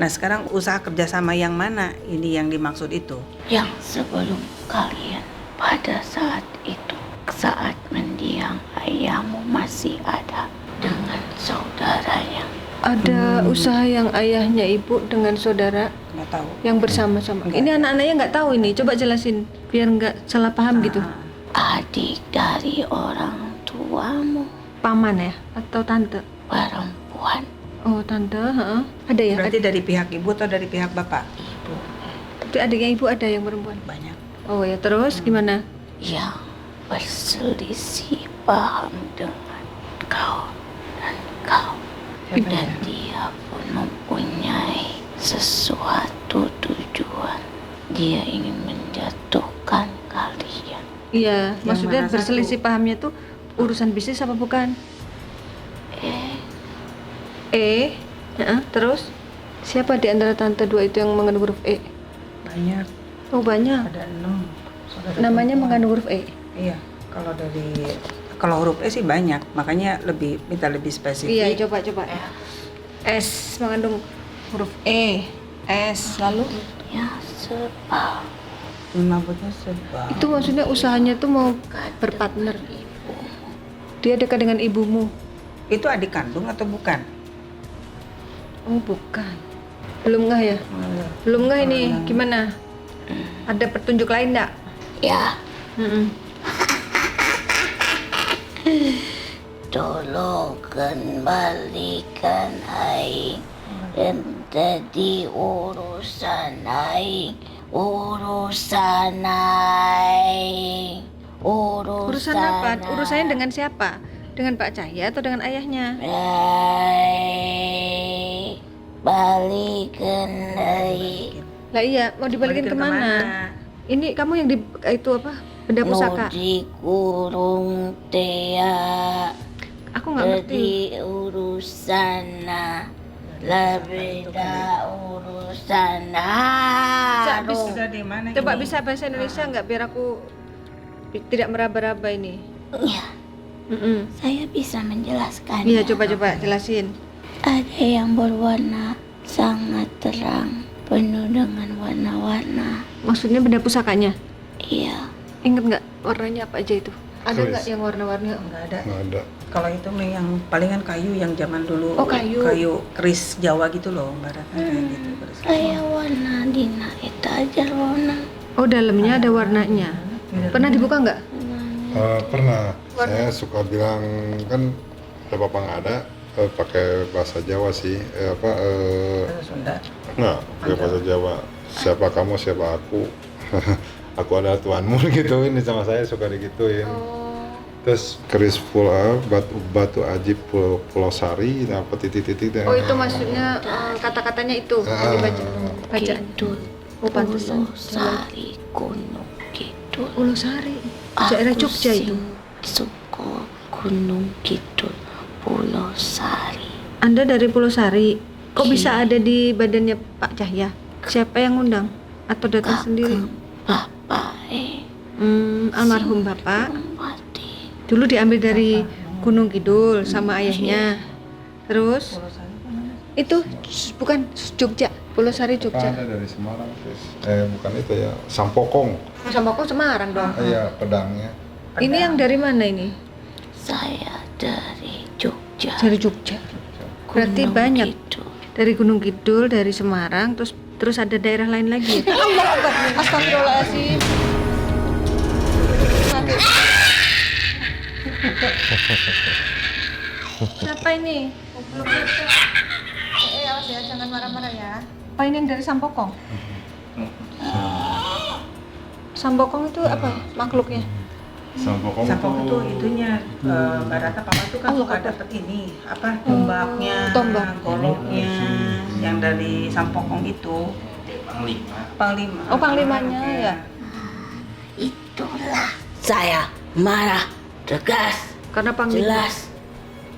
Nah sekarang usaha kerjasama yang mana? Ini yang dimaksud itu. Yang sebelum kalian pada saat itu, saat mendiang ayahmu masih ada dengan saudaranya. Ada usaha yang ayahnya ibu dengan saudara Nggak tahu. yang bersama-sama. Enggak. Ini anak-anaknya nggak tahu ini. Coba jelasin biar nggak salah paham gitu. Adik dari orang tuamu, Paman ya atau tante? perempuan. Oh tante, heeh. Ada ya? Berarti dari pihak ibu atau dari pihak bapak? Ibu Itu adiknya ibu ada yang perempuan. Banyak. Oh ya terus gimana? yang berselisih paham dengan kau dan kau. Dan dia pun mempunyai sesuatu tujuan. Dia ingin menjatuhkan kalian. Iya, Yang maksudnya mana berselisih pahamnya tuh urusan bisnis apa bukan? Terus siapa di antara tante dua itu yang mengandung huruf E? Banyak. Oh banyak. Ada 6 saudara. Namanya perempuan. mengandung huruf E. Iya. Kalau huruf E sih banyak, makanya minta lebih spesifik. Iya, coba. S mengandung huruf E. S lalu Ya sebab Mabutnya sebab. itu maksudnya usahanya tuh mau berpartner. Dia dekat dengan ibumu. Itu adik kandung atau bukan? Oh bukan. Belum ngeh ya? Belum ngeh ini. Gimana? Ada petunjuk lain enggak? ya Mm-mm. tolong kembalikan aing dan jadi urusan aing. Urusan Urusan apa? Urusannya dengan siapa? Dengan Pak Cahya atau dengan ayahnya? Balikan aing. Lah iya, mau dibalikin kemana? Ini kamu yang di itu apa? Benda pusaka. Dikurung tea. Aku nggak ngerti. Jadi urusan beda urusan Sudah di mana? Coba ini? bisa bahasa Indonesia nggak biar aku tidak meraba-raba ini. Ya, Mm-mm. saya bisa menjelaskan. Iya, coba jelasin. Ada yang berwarna sangat terang, penuh dengan warna-warna. Maksudnya benda pusakanya? Iya. Ingat nggak warnanya apa aja itu? Ada Keris. nggak yang warna-warni? Nggak ada. Nggak ada. Kalau itu yang palingan kayu yang zaman dulu. Oh, kayu. Kayu keris Jawa gitu loh, Mbak Ratna kayak gitu. Keris Jawa. Kayak warna Dina itu aja warna. Oh, dalamnya ada warnanya. Pernah dibuka nggak? Pernah. Saya suka bilang kan bapak nggak ada, pakai bahasa Jawa sih. Bahasa Sunda. Nggak, pakai bahasa Jawa. Siapa kamu, siapa aku. Aku adalah Tuhanmu gitu. Ini sama saya suka digituin. Terus keris batu aji Pulau Sari, apa titik-titik. Oh, itu maksudnya kata-katanya itu yang dibaca. Bacaan. Kidul. Oh, pantesan. Pulau Sari Gunung Kidul. Pulau Sari. Daerah Jogja itu. Suko Gunung Kidul Pulau Sari. Anda dari Pulau Sari. Kok bisa ada di badannya Pak Cahya? Siapa yang ngundang? Atau datang sendiri? Bapak Almarhum Bapak. mati. Dulu diambil dari Gunung Kidul sama ayahnya. Terus itu bukan Jogja, Pulau Sari Jogja. Ada dari Semarang, terus. Bukan itu ya, Sampokong. Sama kok Semarang dong. Iya, pedangnya. Ini yang dari mana ini? Saya dari Jogja. Dari Jogja. Berarti Gunung banyak. Kidul. Dari Gunung Kidul, dari Semarang, terus ada daerah lain lagi. Ya? Astagfirullahaladzim. Siapa ini? Awas ya, jangan marah-marah ya. Apa ini yang dari Sampokong? Sampokong itu apa makhluknya? Sampokong itu itunya Mbak Ratna papa tuh kan suka dapet ini apa tombaknya, goloknya yang dari Sampokong itu. Panglima. Oh, panglimanya ya. Itulah saya marah tegas Karena panglima. jelas.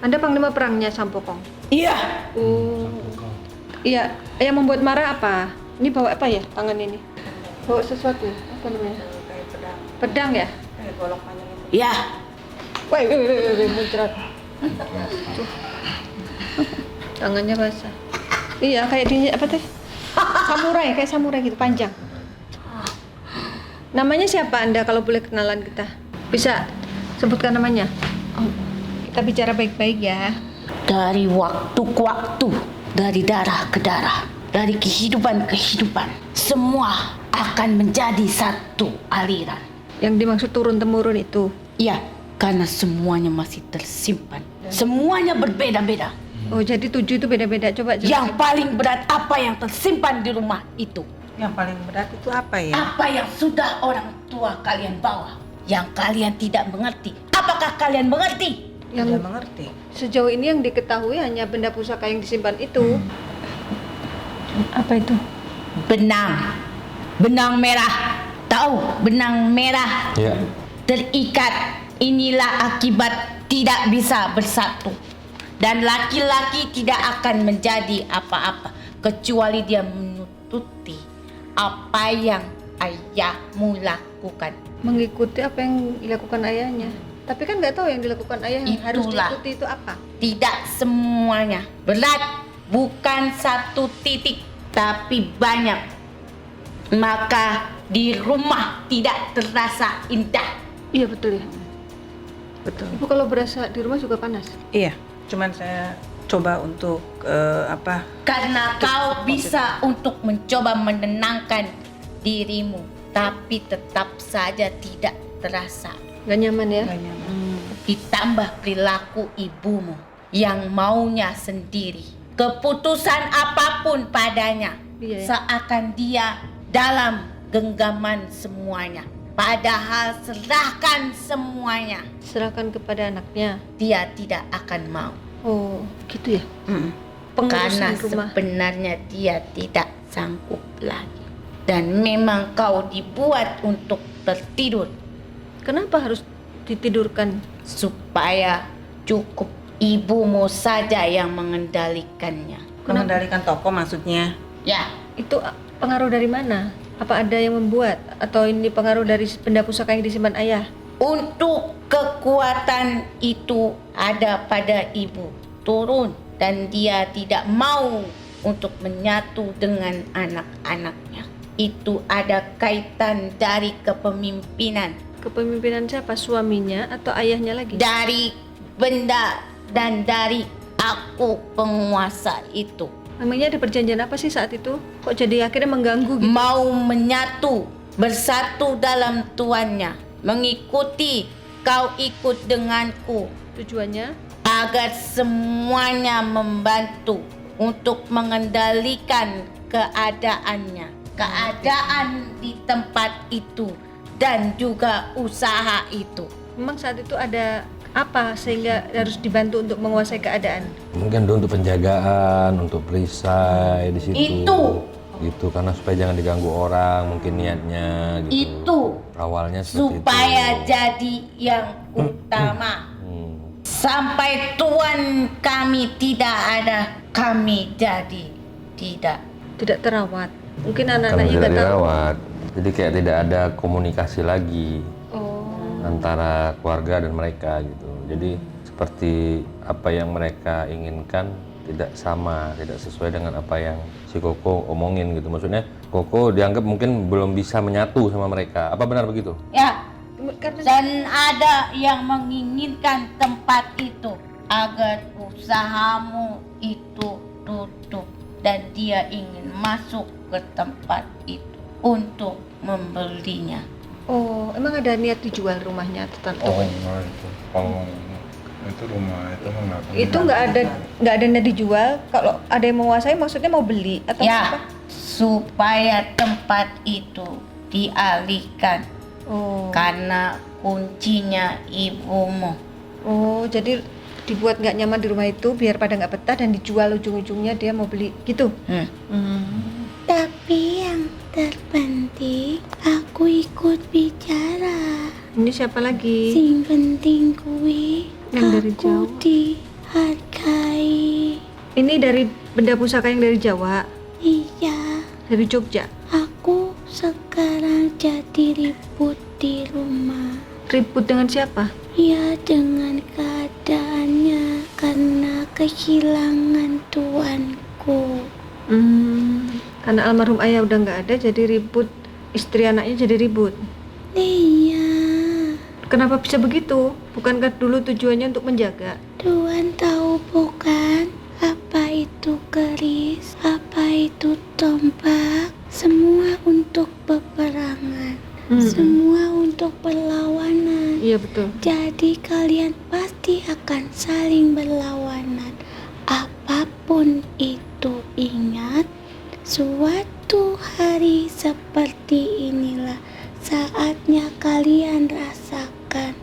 Anda panglima perangnya Sampokong. Iya. Oh. Iya, yang membuat marah apa? Ini bawa apa ya tangan ini? Bawa sesuatu ya? Apa namanya? Kayak pedang. Pedang ya? Kayak golok panjang itu. Ya. Woi, muncrat. Tuh. Tangannya basah. Iya, kayak di apa teh? Samurai, kayak samurai gitu, panjang. Namanya siapa Anda kalau boleh kenalan kita? Bisa sebutkan namanya? Oh, kita bicara baik-baik ya. Dari waktu ke waktu, dari darah ke darah, dari kehidupan ke kehidupan, semua akan menjadi satu aliran. Yang dimaksud turun-temurun itu. Ya, karena semuanya masih tersimpan. Semuanya berbeda-beda. Oh, jadi 7 itu beda-beda. Coba Yang jelasin. paling berat apa yang tersimpan di rumah itu? Yang paling berat itu apa ya? Apa yang sudah orang tua kalian bawa? Yang kalian tidak mengerti. Apakah kalian mengerti? Tidak Yang mengerti. sejauh ini yang diketahui hanya benda pusaka yang disimpan itu. Apa itu? Benang. Benang merah. Tahu benang merah? Ya. Terikat. Inilah akibat tidak bisa bersatu. Dan laki-laki tidak akan menjadi apa-apa kecuali dia menuruti apa yang ayahmu lakukan. Mengikuti apa yang dilakukan ayahnya. Tapi kan nggak tahu yang dilakukan ayah yang harus Itulah. diikuti itu apa. Tidak semuanya berat, bukan satu titik, tapi banyak. Maka di rumah tidak terasa indah. Iya betul ya. Betul. Ibu kalau berasa di rumah juga panas. Iya. Cuman saya coba untuk apa? Karena kau bisa untuk mencoba menenangkan dirimu, tapi tetap saja tidak terasa. Nggak nyaman ya? Nggak nyaman. Ditambah perilaku ibumu yang maunya sendiri. Keputusan apapun padanya, Iya ya. seakan dia dalam genggaman semuanya. Padahal serahkan semuanya, Serahkan kepada anaknya. dia tidak akan mau. Oh, gitu ya. Mm. Karena Pengurusan rumah. sebenarnya dia tidak sanggup lagi. Dan memang kau dibuat untuk tertidur Kenapa harus ditidurkan? supaya cukup ibumu saja yang mengendalikannya. Mengendalikan toko maksudnya. Ya, Itu pengaruh dari mana? Apa ada yang membuat? Atau ini pengaruh dari benda pusaka yang disimpan ayah? untuk kekuatan itu ada pada ibu turun dan dia tidak mau untuk menyatu dengan anak-anaknya. itu ada kaitan dari kepemimpinan, Kepemimpinan siapa? Suaminya atau ayahnya lagi? dari benda dan dari aku penguasa itu. Namanya ada perjanjian apa sih saat itu? Kok jadi akhirnya mengganggu gitu? Mau menyatu, bersatu dalam tuannya, mengikuti, kau ikut denganku, Tujuannya? agar semuanya membantu untuk mengendalikan keadaannya, keadaan di tempat itu dan juga usaha itu. Memang saat itu ada apa sehingga harus dibantu untuk menguasai keadaan? Mungkin untuk penjagaan, untuk perisai di situ. Itu. Gitu, karena supaya jangan diganggu orang, mungkin niatnya gitu. Itu Awalnya seperti supaya itu. jadi yang utama. Hmm. Sampai Tuhan kami tidak ada, kami jadi tidak. Tidak terawat. Mungkin Karena anak-anaknya tidak nggak tahu. dirawat, jadi kayak tidak ada komunikasi lagi Oh, antara keluarga dan mereka gitu. Jadi seperti apa yang mereka inginkan tidak sama, tidak sesuai dengan apa yang si Koko omongin gitu. Maksudnya Koko dianggap mungkin belum bisa menyatu sama mereka. Apa benar begitu? Ya, karena dan ada yang menginginkan tempat itu agar usahamu itu tutup dan dia ingin masuk ke tempat itu untuk membelinya. oh, emang ada niat dijual rumahnya atau Oh enggak itu. Kalau itu rumah itu mengapa? itu nggak ada niat dijual. Kalau ada yang menguasai maksudnya mau beli atau apa? Ya, supaya tempat itu dialihkan Oh, karena kuncinya ibumu. oh, jadi dibuat nggak nyaman di rumah itu biar pada nggak betah dan dijual ujung-ujungnya dia mau beli gitu. Tapi yang terpenting aku ikut bicara. Ini siapa lagi? Sing penting kuwi Yang dari aku Jawa. dihargai. Ini dari benda pusaka yang dari Jawa, Iya, dari Jogja. aku sekarang jadi ribut di rumah. Ribut dengan siapa? Ya dengan keadaannya karena kehilangan tuanku. Karena almarhum ayah udah nggak ada, jadi ribut. Istri anaknya jadi ribut. Iya, Kenapa bisa begitu? Bukankah dulu tujuannya untuk menjaga? Tuan tahu bukan apa itu keris, apa itu tombak, semua untuk peperangan, semua untuk perlawanan. Iya betul. Jadi kalian pasti akan saling berlawanan. Apapun itu, ingat, suatu hari seperti inilah saatnya kalian rasakan.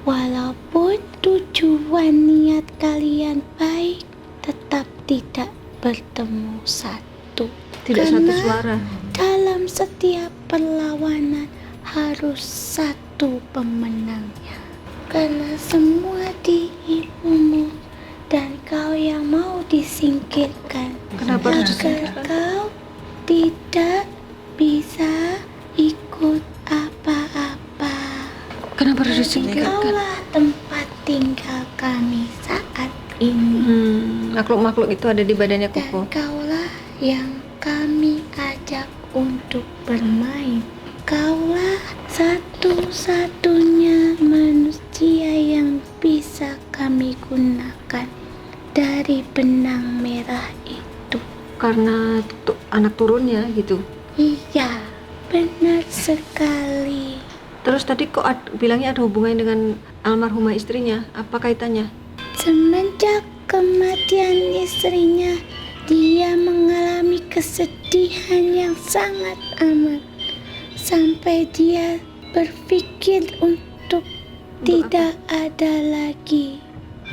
Walaupun tujuan niat kalian baik, tetap tidak bertemu satu. Tidak satu Karena suara. dalam setiap perlawanan harus satu pemenangnya. Karena semua di ibumu dan kau yang mau disingkirkan. Kenapa harus Agar disingkirkan? kau tidak bisa ikut apa-apa. Kenapa harus disingkirkan? Kaulah tempat tinggal kami saat ini. Makhluk-makhluk itu ada di badannya Dan Koko. kaulah yang kami ajak untuk bermain. Kaulah satu-satunya manusia yang bisa kami gunakan dari benang merah itu. Karena anak turunnya gitu. Iya, benar sekali. Terus tadi kok bilangnya ada hubungannya dengan almarhumah istrinya? Apa kaitannya? Semenjak kematian istrinya, dia mengalami kesedihan yang sangat amat. Sampai dia berpikir untuk tidak ada lagi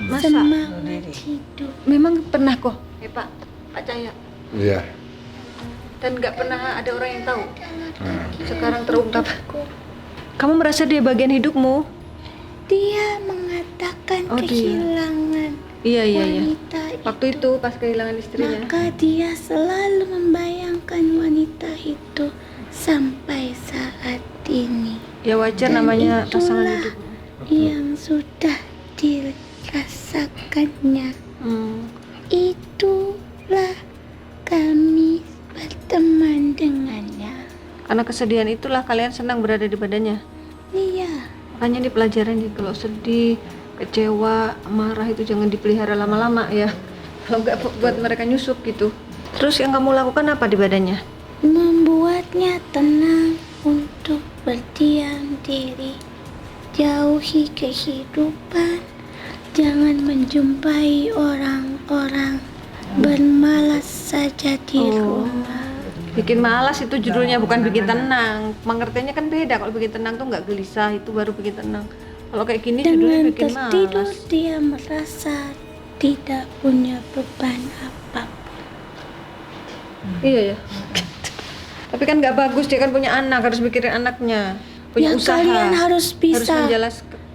Masa? semangat hidup. Memang pernah kok, Pak Cahya. Iya. Dan nggak pernah ada orang yang tahu. Nah, Sekarang terungkap. Kamu merasa dia bagian hidupmu? Dia mengatakan Oh, dia. kehilangan Iya. wanita Waktu itu pas kehilangan istrinya. Maka dia selalu membayangkan wanita itu sampai saat ini. Ya wajar Dan namanya itulah pasangan hidup. yang sudah dirasakannya. Itulah kami berteman dengannya. karena kesedihan itulah kalian senang berada di badannya. Iya. Makanya di pelajaran nih, kalau sedih, kecewa, marah itu jangan dipelihara lama-lama ya. Kalau nggak buat mereka nyusup gitu. Terus yang kamu lakukan apa di badannya? Membuatnya tenang untuk berdiam diri. Jauhi kehidupan. Jangan menjumpai orang-orang. Bermalas saja di rumah. Bikin malas itu judulnya, bukan bikin tenang. Pengertiannya kan beda. Kalau bikin tenang tuh nggak gelisah, itu baru bikin tenang. Kalau kayak gini judulnya Dengan bikin tertidur malas. dia merasa tidak punya beban apapun. Iya ya. Tapi kan nggak bagus, dia kan punya anak, harus mikirin anaknya, punya Yang usaha. kalian harus bisa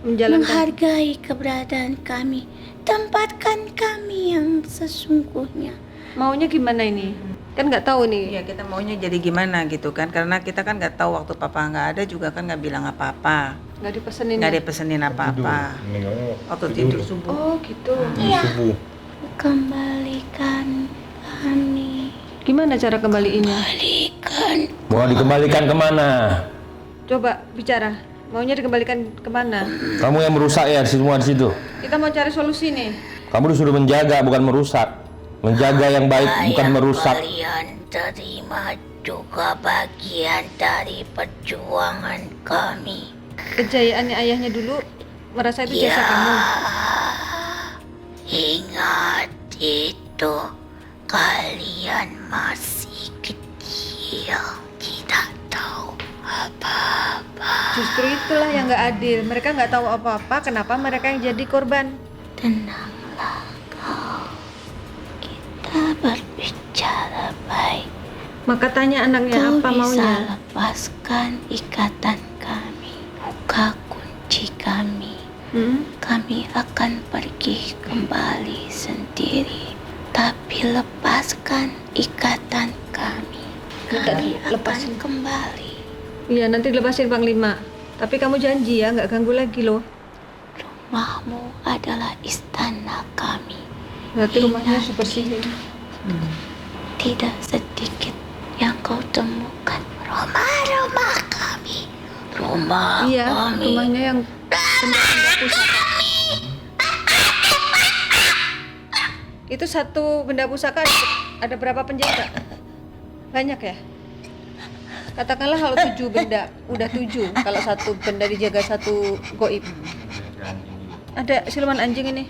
menjalankan. menghargai keberadaan kami. Tempatkan kami yang sesungguhnya. Maunya gimana ini? Kan nggak tahu nih. Ya kita maunya jadi gimana gitu kan, karena kita kan nggak tahu waktu papa nggak ada juga kan nggak bilang apa-apa, Nggak dipesenin. nggak ya? dipesenin apa-apa. Meninggalnya Waktu tidur subuh. Oh gitu. subuh. Kembalikan kami. Gimana cara kembaliinnya? Mau dikembalikan kemana? Coba bicara. Maunya dikembalikan kemana? Kamu yang merusak ya semua di situ. Kita mau cari solusi nih. Kamu disuruh menjaga bukan merusak. Menjaga yang baik bukan merusak. Kalian terima juga bagian dari perjuangan kami. Kejayaannya ayahnya dulu merasa itu jasa kamu. Ingat itu, kalian masih kecil, tidak tahu apa-apa. Justru itulah yang nggak adil. Mereka nggak tahu apa-apa. Kenapa mereka yang jadi korban? Tenanglah kau, kita berbicara baik. Maka tanya anaknya Kau apa bisa maunya. lepaskan ikatan kami, buka kunci kami. Kami akan pergi kembali sendiri, tapi lepaskan ikatan kami. Kami akan kembali. Iya, nanti lepasin Panglima. Tapi kamu janji ya nggak ganggu lagi loh. Rumahmu adalah istana kami. Berarti rumahnya harus dibersihin. Tidak sedikit yang kau temukan. Rumah-rumah kami. Rumah Iya, kami. rumahnya yang benda pusaka. Itu satu benda pusaka ada berapa penjaga? Banyak ya? Katakanlah kalau 7 benda, udah 7. Kalau satu benda dijaga satu goib. Ada siluman anjing ini.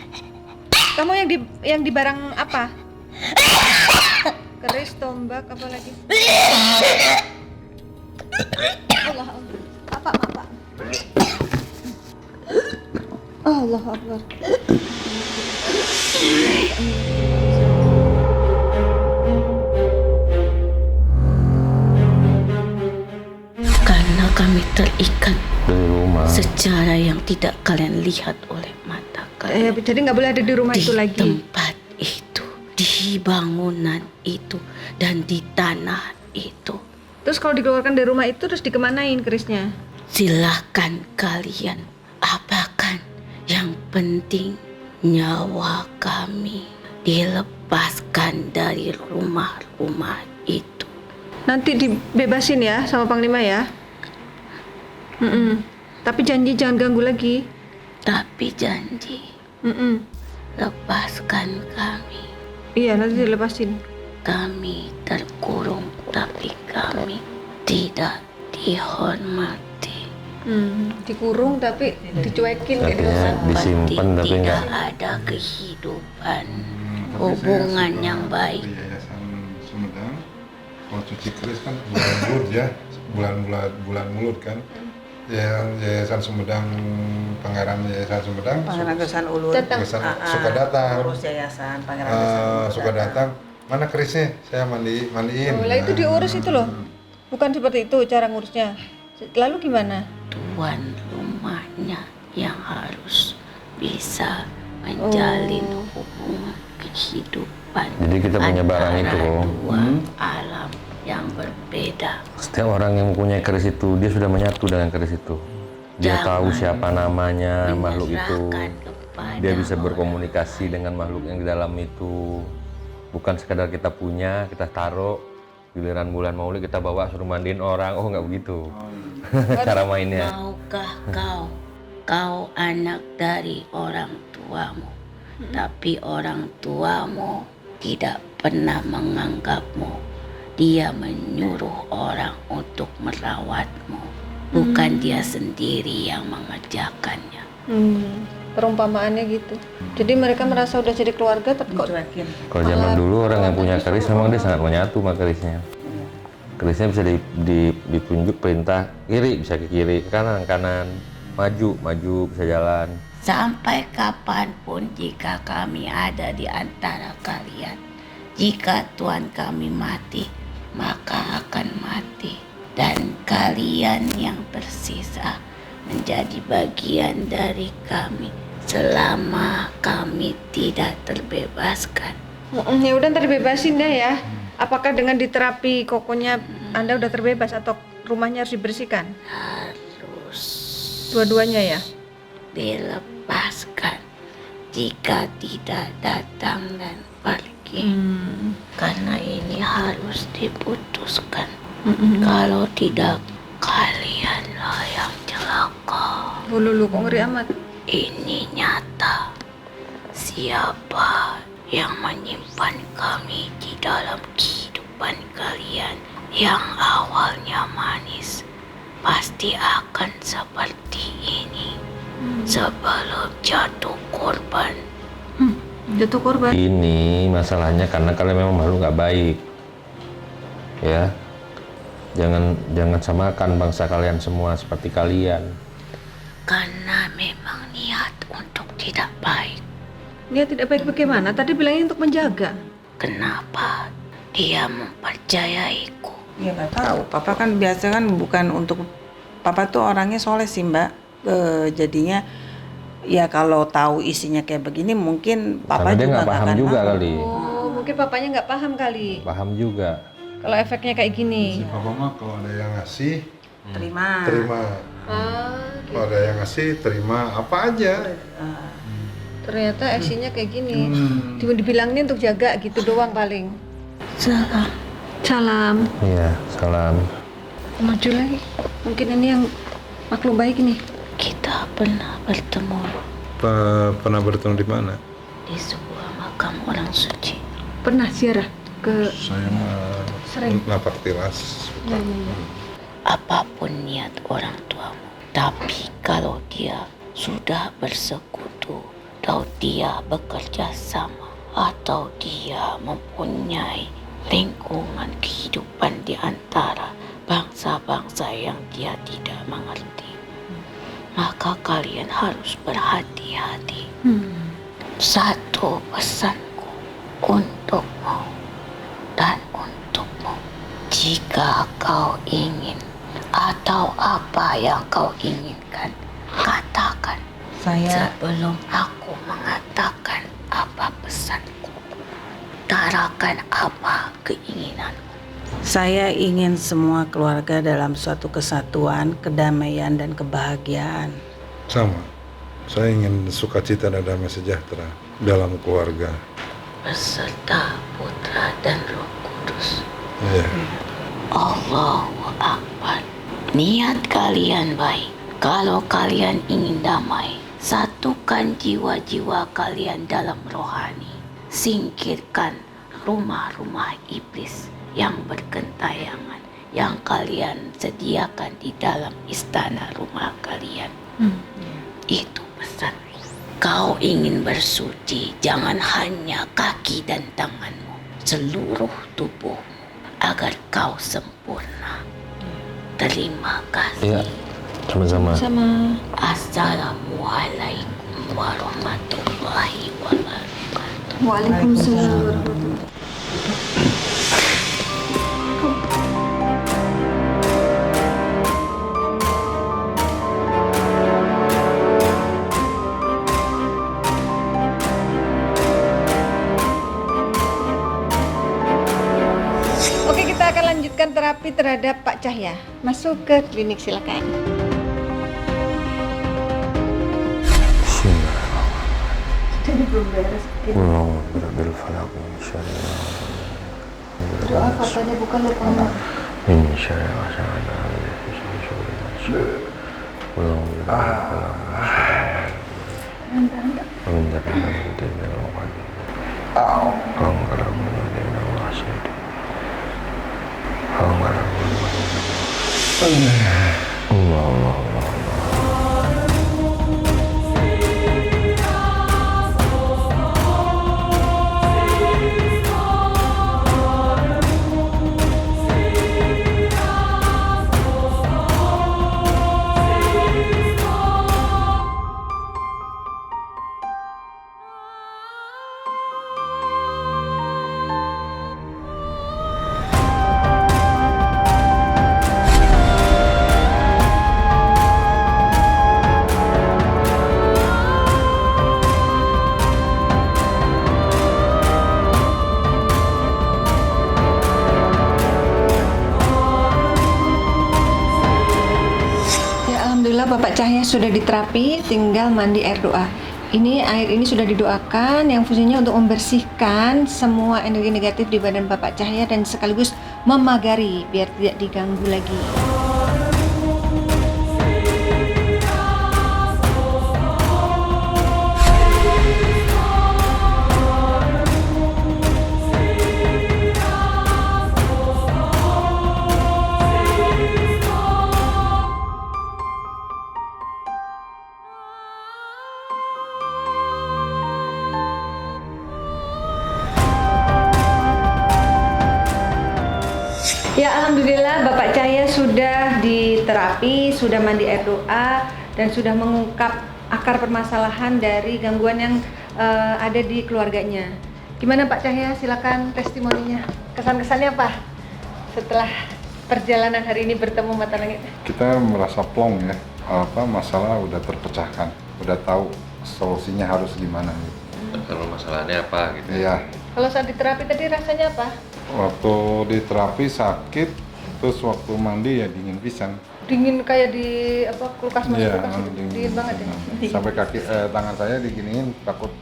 Kamu yang di barang apa? Keris, tombak, apa lagi? Allah, apa? Allah Akbar. Karena kami terikat Dari rumah. secara yang tidak kalian lihat oleh mata kalian. Jadi nggak boleh ada di rumah Di itu lagi. tempat itu, di bangunan itu, dan di tanah itu. Terus kalau dikeluarkan dari rumah itu terus dikemanain kerisnya? Silahkan kalian apakan. Yang penting nyawa kami dilepaskan dari rumah-rumah itu. Nanti dibebasin ya sama Panglima ya. Tapi janji jangan ganggu lagi. Tapi janji, lepaskan kami. Iya, nanti dilepasin. Kami terkurung, tapi kami tidak dihormati. Dikurung tapi dicuekin gitu. Artinya disimpan tapi tidak nggak. ada kehidupan, hubungan yang baik. Di Yayasan Sumedang, kalau cuci keris kan bulan mulut ya, bulan mulut kan. Yayasan Sumedang, Pangeran Yayasan Sumedang, Pangeran Gesan Ulun. Datang. suka datang. Urus yayasan Pangeran Gesan Ulun. Suka datang. Mana kerisnya? Saya mandiin. Oh, lah itu diurus itu loh. Bukan seperti itu cara ngurusnya. Lalu gimana? Tuan rumahnya yang harus bisa menjalin hubungan kehidupan. Jadi kita punya barang antara itu, kok. dua alam yang berbeda. Setiap orang yang mempunyai keris itu, dia sudah menyatu dengan keris itu. Dia tahu siapa namanya makhluk itu. Dia bisa berkomunikasi dengan makhluk yang di dalam itu. Bukan sekadar kita punya, kita taruh, Giliran bulan Maulid kita bawa suruh mandiin orang, oh nggak begitu. Cara mainnya. Maukah kau anak dari orang tuamu, tapi orang tuamu tidak pernah menganggapmu. Dia menyuruh orang untuk merawatmu, bukan dia sendiri yang mengerjakannya. Perumpamaannya gitu. Jadi mereka merasa udah jadi keluarga tapi kok Dicuekin. Kalau zaman dulu orang yang punya keris memang dia sangat menyatu sama kerisnya. Kerisnya bisa ditunjuk perintah kiri, bisa ke kiri, ke kanan, maju, bisa jalan. Sampai kapanpun jika kami ada di antara kalian, jika Tuhan kami mati, maka akan mati. Dan kalian yang tersisa menjadi bagian dari kami selama kami tidak terbebaskan. ya udah ntar dibebasin deh ya. Apakah dengan diterapi kokonya Anda udah terbebas atau rumahnya harus dibersihkan? Harus Dua-duanya ya? dilepaskan jika tidak datang dan pergi. Karena ini harus diputuskan. Kalau tidak, kalianlah yang celaka. Lulu kok ngeri amat. Ini nyata. Siapa yang menyimpan kami di dalam kehidupan kalian yang awalnya manis pasti akan seperti ini sebelum jatuh korban. Jatuh korban. Ini masalahnya karena kalian memang makhluk nggak baik, ya. Jangan samakan bangsa kalian semua seperti kalian. Karena memang niat untuk tidak baik. Dia tidak baik bagaimana? Tadi bilangnya untuk menjaga. Kenapa dia mempercayaiku? Ya nggak tahu. Papa kan biasa kan bukan untuk. Papa tuh orangnya soleh sih Mbak. Jadinya ya kalau tahu isinya kayak begini mungkin Papa Karena dia juga nggak paham akan juga mau. kali. Oh, mungkin papanya nggak paham kali. Paham juga. Kalau efeknya kayak gini. Si papa mah kalau ada yang ngasih, Terima. terima. Kalau ada yang ngasih, terima apa aja. Ternyata aksinya kayak gini. Dibilangnya untuk jaga gitu doang paling. Salam. Salam. Iya, salam. Maju lagi. Mungkin ini yang makhluk baik nih. Kita pernah bertemu Pernah bertemu di mana? di sebuah makam orang suci. Pernah ziarah ke Saya mah Sering. napak tilas. Apapun niat orang tuamu, tapi kalau dia sudah bersekutu atau dia bekerja sama atau dia mempunyai lingkungan kehidupan di antara bangsa-bangsa yang dia tidak mengerti, maka kalian harus berhati-hati. Satu pesanku untukmu dan untukmu, jika kau ingin atau apa yang kau inginkan, katakan. Sebelum aku mengatakan apa pesanku, utarakan apa keinginanmu. Saya ingin semua keluarga dalam suatu kesatuan, kedamaian dan kebahagiaan. Sama. Saya ingin sukacita dan damai sejahtera dalam keluarga. Beserta Putra dan Roh Kudus. Iya. Allahu Akbar. Niat kalian baik. Kalau kalian ingin damai, satukan jiwa-jiwa kalian dalam rohani. Singkirkan rumah-rumah iblis yang bergentayangan yang kalian sediakan di dalam istana rumah kalian. Itu pesan. Kau ingin bersuci, jangan hanya kaki dan tanganmu, seluruh tubuhmu, agar kau sempurna. Terima kasih. Iya, sama-sama. Sama. Assalamualaikum warahmatullahi wabarakatuh. Waalaikumsalam warahmatullahi. Oke, kita akan lanjutkan terapi terhadap Pak Cahya. Masuk ke klinik, silakan. Jadi belum beres. Allahumma rabbil falaq min syarri ma khalaq. Doa katanya bukan lupa. Insya Allah. Alhamdulillah Bapak Cahya sudah diterapi, tinggal mandi air doa. Ini air ini sudah didoakan yang fungsinya untuk membersihkan semua energi negatif di badan Bapak Cahya dan sekaligus memagari biar tidak diganggu lagi. Ya alhamdulillah Bapak Cahya sudah diterapi, sudah mandi air doa dan sudah mengungkap akar permasalahan dari gangguan yang ada di keluarganya. Gimana Pak Cahya? Silakan testimoninya. Kesan-kesannya apa setelah perjalanan hari ini bertemu Mata Langit? Kita merasa plong ya, masalah udah terpecahkan, udah tahu solusinya harus gimana gitu. Kalau masalahnya apa gitu? Iya. Kalau saat diterapi tadi rasanya apa? Waktu di terapi sakit, terus waktu mandi ya dingin pisan. Dingin kayak di kulkas masuk Iya, kulkas itu. Dingin banget ya. Sampai tangan saya diginiin takut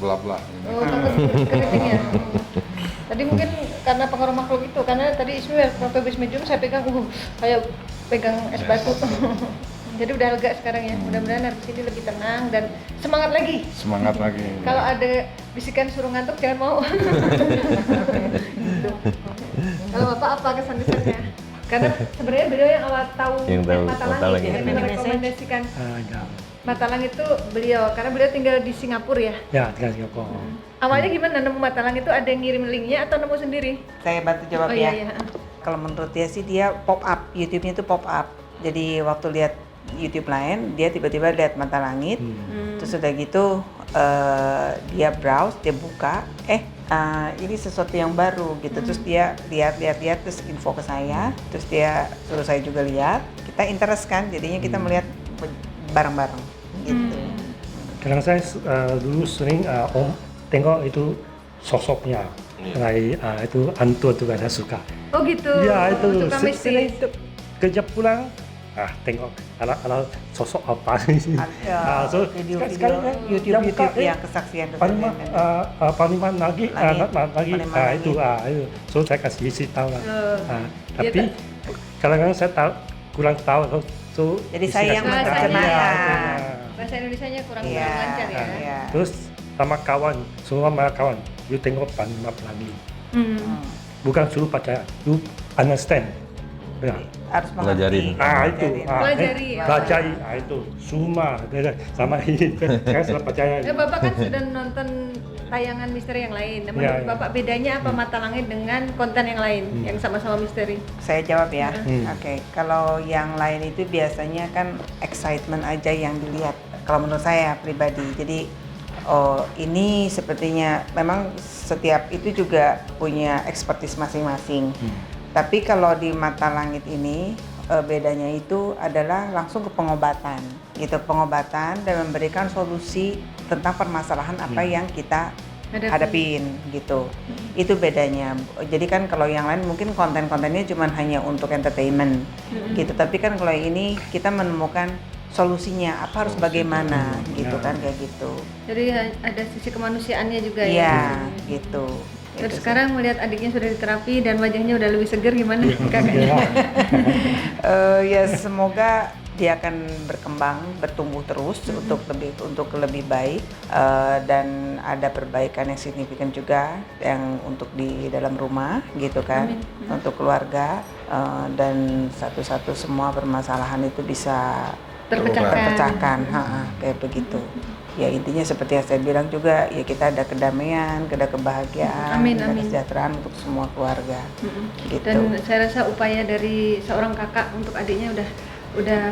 belah-belah. Oh, takut keriting ya. Tadi mungkin karena pengaruh makhluk itu, karena tadi Ismail waktu habis medium saya pegang, kayak pegang es batu. Jadi udah lega sekarang ya. Mudah-mudahan habis ini lebih tenang dan semangat lagi. Semangat lagi. Kalau ada bisikan suruh ngantuk jangan mau. Gitu. Kalau Bapak apa kesan-kesannya? Karena sebenarnya beliau yang awal tahu Mata Langit ya, merekomendasikan Mata Langit itu beliau, karena beliau tinggal di Singapura ya. Ya, tinggal Singapura. Awalnya gimana nemu Mata Langit itu, ada yang ngirim linknya atau nemu sendiri? Saya bantu jawab Oh ya. iya. Kalau menurut dia sih dia pop up, YouTube-nya itu pop up. Jadi waktu lihat YouTube lain, dia tiba-tiba lihat Mata Langit. Terus udah gitu dia browse, dia buka, ini sesuatu yang baru gitu. Terus dia lihat terus info ke saya, terus dia suruh saya juga lihat. Kita interest kan, jadinya kita melihat bareng-bareng gitu. Kadang saya dulu sering tengok itu sosoknya, kayak itu hantu juga saya suka. Oh gitu. Ya itu Suka sering mistis. kerja pulang, tengok ala sosok apa sih. Ada video-video YouTube yang kesaksian Panglima lagi, Panglima itu so saya kasih isi tahu lah. Tapi Iya, kadang-kadang saya kurang tahu, so Jadi isi saya yang kasih tahu. menerjemahkan. Bahasa Indonesianya kurang Iya, lancar ya. iya. Terus sama kawan, semua kawan, you tengok Panglima lagi. Bukan suruh percaya, you understand. Ya. Harus mengerti. Pelajari, ya. Pelajari, itu semua sama ini. Saya selalu percaya. Ya, Bapak kan sudah nonton tayangan misteri yang lain. Nah, menurut Bapak bedanya apa Mata Langit dengan konten yang lain yang sama-sama misteri? Saya jawab ya. Oke, kalau yang lain itu biasanya kan excitement aja yang dilihat. Kalau menurut saya pribadi. Jadi ini sepertinya memang setiap itu juga punya expertise masing-masing. Tapi kalau di Mata Langit ini bedanya itu adalah langsung ke pengobatan, gitu, pengobatan dan memberikan solusi tentang permasalahan apa yang kita hadapin, gitu. Itu bedanya. Jadi kan kalau yang lain mungkin konten-kontennya cuma hanya untuk entertainment, gitu. Tapi kan kalau ini kita menemukan solusinya apa harus bagaimana, gitu kan kayak gitu. Jadi ada sisi kemanusiaannya juga Iya, ya. gitu. Terus Gitu sih. sekarang melihat adiknya sudah diterapi dan wajahnya udah lebih seger, gimana kakaknya? Ya semoga dia akan berkembang, bertumbuh terus untuk lebih baik, dan ada perbaikan yang signifikan juga yang untuk di dalam rumah gitu kan, untuk keluarga, dan satu-satu semua permasalahan itu bisa terpecahkan, kayak begitu. Ya intinya seperti yang saya bilang juga, ya kita ada kedamaian, ada kebahagiaan, Amin, ada amin. kesejahteraan untuk semua keluarga. Gitu. Dan saya rasa upaya dari seorang kakak untuk adiknya udah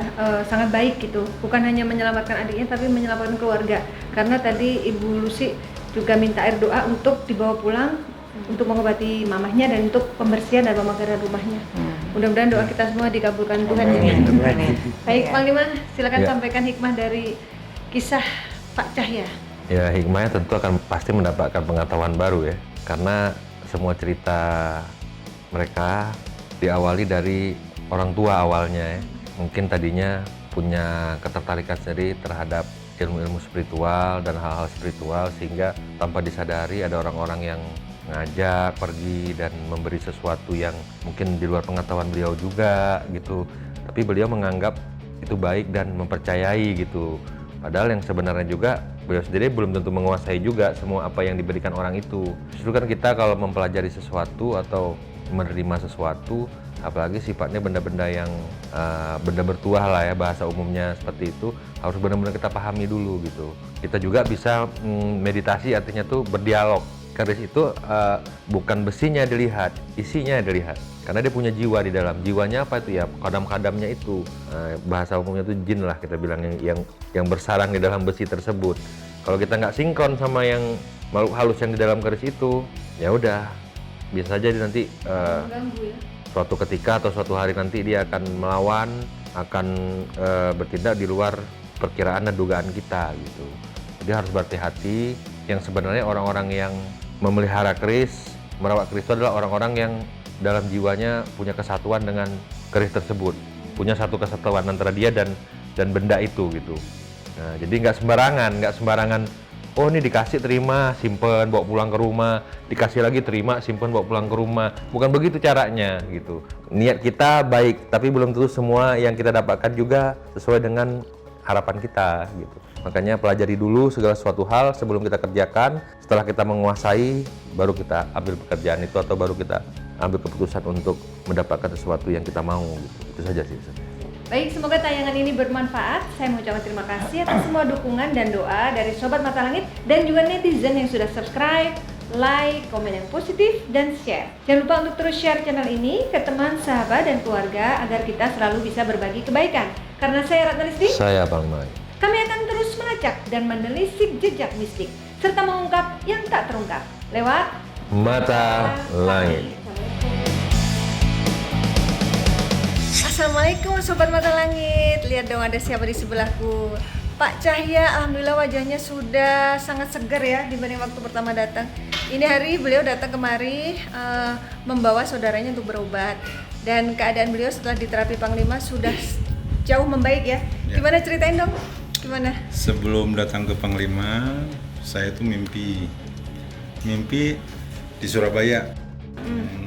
sangat baik gitu. Bukan hanya menyelamatkan adiknya tapi menyelamatkan keluarga. Karena tadi Ibu Lucy juga minta air doa untuk dibawa pulang untuk mengobati mamahnya dan untuk pembersihan dan pemagaran rumahnya. Mudah-mudahan doa kita semua dikabulkan Tuhan. Ya. Baik, Ya. Panglima, silakan Ya. sampaikan hikmah dari kisah Pak Cahya. Ya, hikmahnya tentu akan pasti mendapatkan pengetahuan baru ya, karena semua cerita mereka diawali dari orang tua awalnya ya. Mungkin tadinya punya ketertarikan sendiri terhadap ilmu-ilmu spiritual dan hal-hal spiritual, sehingga tanpa disadari ada orang-orang yang ngajak pergi dan memberi sesuatu yang mungkin di luar pengetahuan beliau juga gitu, tapi beliau menganggap itu baik dan mempercayai gitu. Padahal yang sebenarnya juga beliau sendiri belum tentu menguasai juga semua apa yang diberikan orang itu. Justru kan kita kalau mempelajari sesuatu atau menerima sesuatu, apalagi sifatnya benda-benda yang benda bertuah lah ya, bahasa umumnya seperti itu, harus benar-benar kita pahami dulu gitu. Kita juga bisa meditasi, artinya tuh berdialog. Keris itu bukan besinya dilihat, isinya dilihat. Karena dia punya jiwa di dalam. Jiwanya apa itu ya? Kadam-kadamnya itu. Bahasa umumnya itu jin lah kita bilang, yang bersarang di dalam besi tersebut. Kalau kita nggak sinkron sama yang makhluk halus yang di dalam keris itu, ya udah, bisa saja dia nanti suatu ketika atau suatu hari nanti dia akan melawan, akan bertindak di luar perkiraan dan dugaan kita gitu. Jadi harus berhati-hati. Yang sebenarnya orang-orang yang memelihara keris, merawat keris itu adalah orang-orang yang dalam jiwanya punya kesatuan dengan keris tersebut, punya satu kesatuan antara dia dan benda itu gitu. Nah, jadi nggak sembarangan. Oh ini dikasih terima, simpen, bawa pulang ke rumah, dikasih lagi terima, simpen, bawa pulang ke rumah. Bukan begitu caranya gitu. Niat kita baik, tapi belum tentu semua yang kita dapatkan juga sesuai dengan harapan kita gitu. Makanya pelajari dulu segala suatu hal sebelum kita kerjakan. Setelah kita menguasai, baru kita ambil pekerjaan itu atau baru kita ambil keputusan untuk mendapatkan sesuatu yang kita mau gitu. Itu saja sih. Baik, semoga tayangan ini bermanfaat. Saya mengucapkan terima kasih atas semua dukungan dan doa dari Sobat Mata Langit dan juga netizen yang sudah subscribe, like, komen yang positif, dan share. Jangan lupa untuk terus share channel ini ke teman, sahabat, dan keluarga agar kita selalu bisa berbagi kebaikan. Karena saya Ratna Listy, Saya Palmai. kami akan terus melacak dan menelisik jejak mistik serta mengungkap yang tak terungkap lewat Mata Langit. Assalamualaikum Sobat Mata Langit. Lihat dong ada siapa di sebelahku. Pak Cahya, alhamdulillah wajahnya sudah sangat segar ya dibanding waktu pertama datang. Ini hari beliau datang kemari membawa saudaranya untuk berobat. Dan keadaan beliau setelah diterapi Panglima sudah jauh membaik ya. Gimana, ceritain dong? Gimana? Sebelum datang ke Panglima, saya tuh mimpi di Surabaya.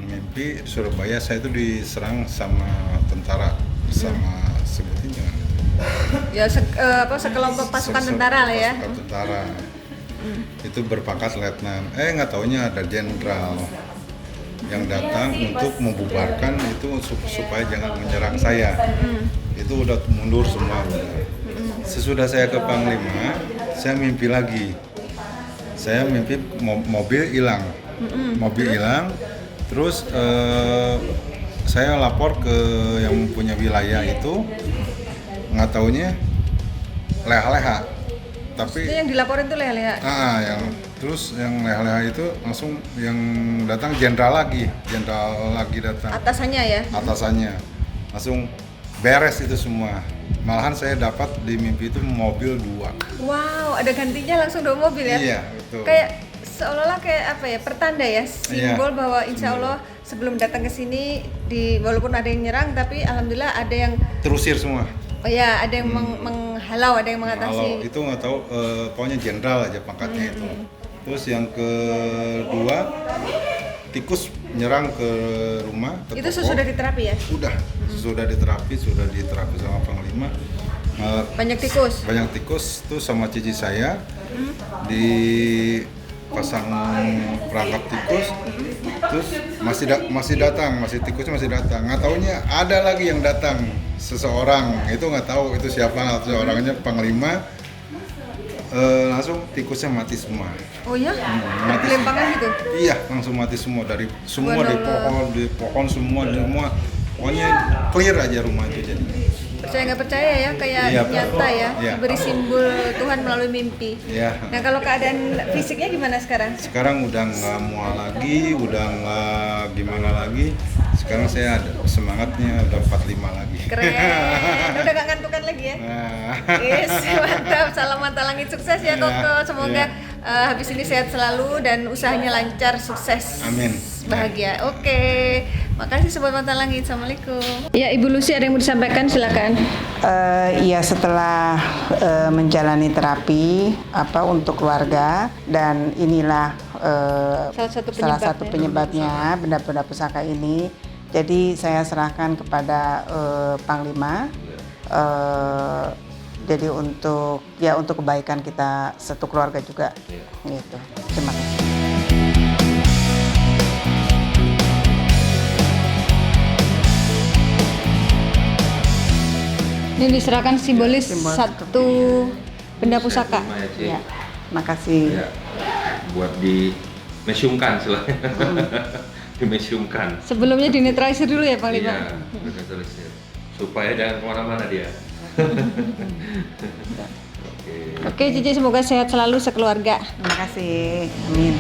Mimpi di Surabaya saya tuh diserang sama tentara, sama sebutin jangan. Ya sekelompok pasukan tentara lah ya. Pasukan tentara. Itu berpangkat letnan. Nggak taunya ada jenderal yang datang untuk membubarkan itu supaya jangan menyerang saya. Itu udah mundur semua. Sesudah saya ke Panglima, saya mimpi lagi. Saya mimpi mobil hilang. Mobil hilang. Terus saya lapor ke yang punya wilayah itu, nggak taunya leha-leha. Tapi Itu yang dilaporin tuh leha-leha. Terus yang leha-leha itu langsung yang datang jenderal lagi datang. Atasannya langsung beres itu semua. Malahan saya dapat di mimpi itu mobil 2. Wow, ada gantinya langsung 2 mobil ya? Iya, betul. Kayak seolah-olah kayak apa ya, pertanda ya, simbol bahwa insya Allah sebelum datang ke sini, walaupun ada yang nyerang, tapi alhamdulillah ada yang Terusir semua. Oh ya, ada yang menghalau, ada yang mengatasi. Kalau itu nggak tahu, pokoknya jenderal aja pangkatnya itu. Terus yang kedua, tikus menyerang ke rumah. Ke Itu toko. sesudah diterapi ya? Sudah diterapi sama Panglima. Banyak tikus? Banyak tikus tuh sama cici saya dipasang perangkap tikus, terus tikusnya masih datang. Nggak taunya ada lagi yang datang seseorang, itu nggak tahu itu siapa, seorangnya Panglima. Langsung tikusnya mati semua. Oh ya? Mati Lempangan gitu? Iya, langsung mati semua di pohon semua. Pokoknya clear aja rumah itu jadi. Percaya nggak percaya ya, kayak Iya, nyata ya, iya. diberi simbol Tuhan melalui mimpi. Iya. Nah kalau keadaan fisiknya gimana sekarang? Sekarang udah nggak mual lagi, udah nggak gimana lagi. Sekarang saya ada semangatnya, udah 45 lagi. Keren, udah gak ngantukan lagi ya? Nah. Yes, mantap, salam mata langit, sukses ya Koko. Semoga habis ini sehat selalu dan usahanya lancar, sukses. Amin. Bahagia. Oke, makasih Sobat Mata Langit. Assalamualaikum. Ya, Ibu Lucy ada yang mau disampaikan, silakan. Iya, setelah menjalani terapi untuk keluarga, dan inilah salah satu penyebabnya benda-benda pusaka ini. Jadi saya serahkan kepada Panglima. Jadi untuk kebaikan kita satu keluarga juga. Gitu. Terima kasih. Ini diserahkan simbolis satu benda pusaka. Ya, makasih. Ya, buat dimesyumkan silahkan. Dimesyumkan. Sebelumnya dinetralisir dulu ya Panglima. Iya, dinetralisir. Supaya jangan kemana-mana dia. Oke, Cici semoga sehat selalu sekeluarga. Terima kasih. Amin.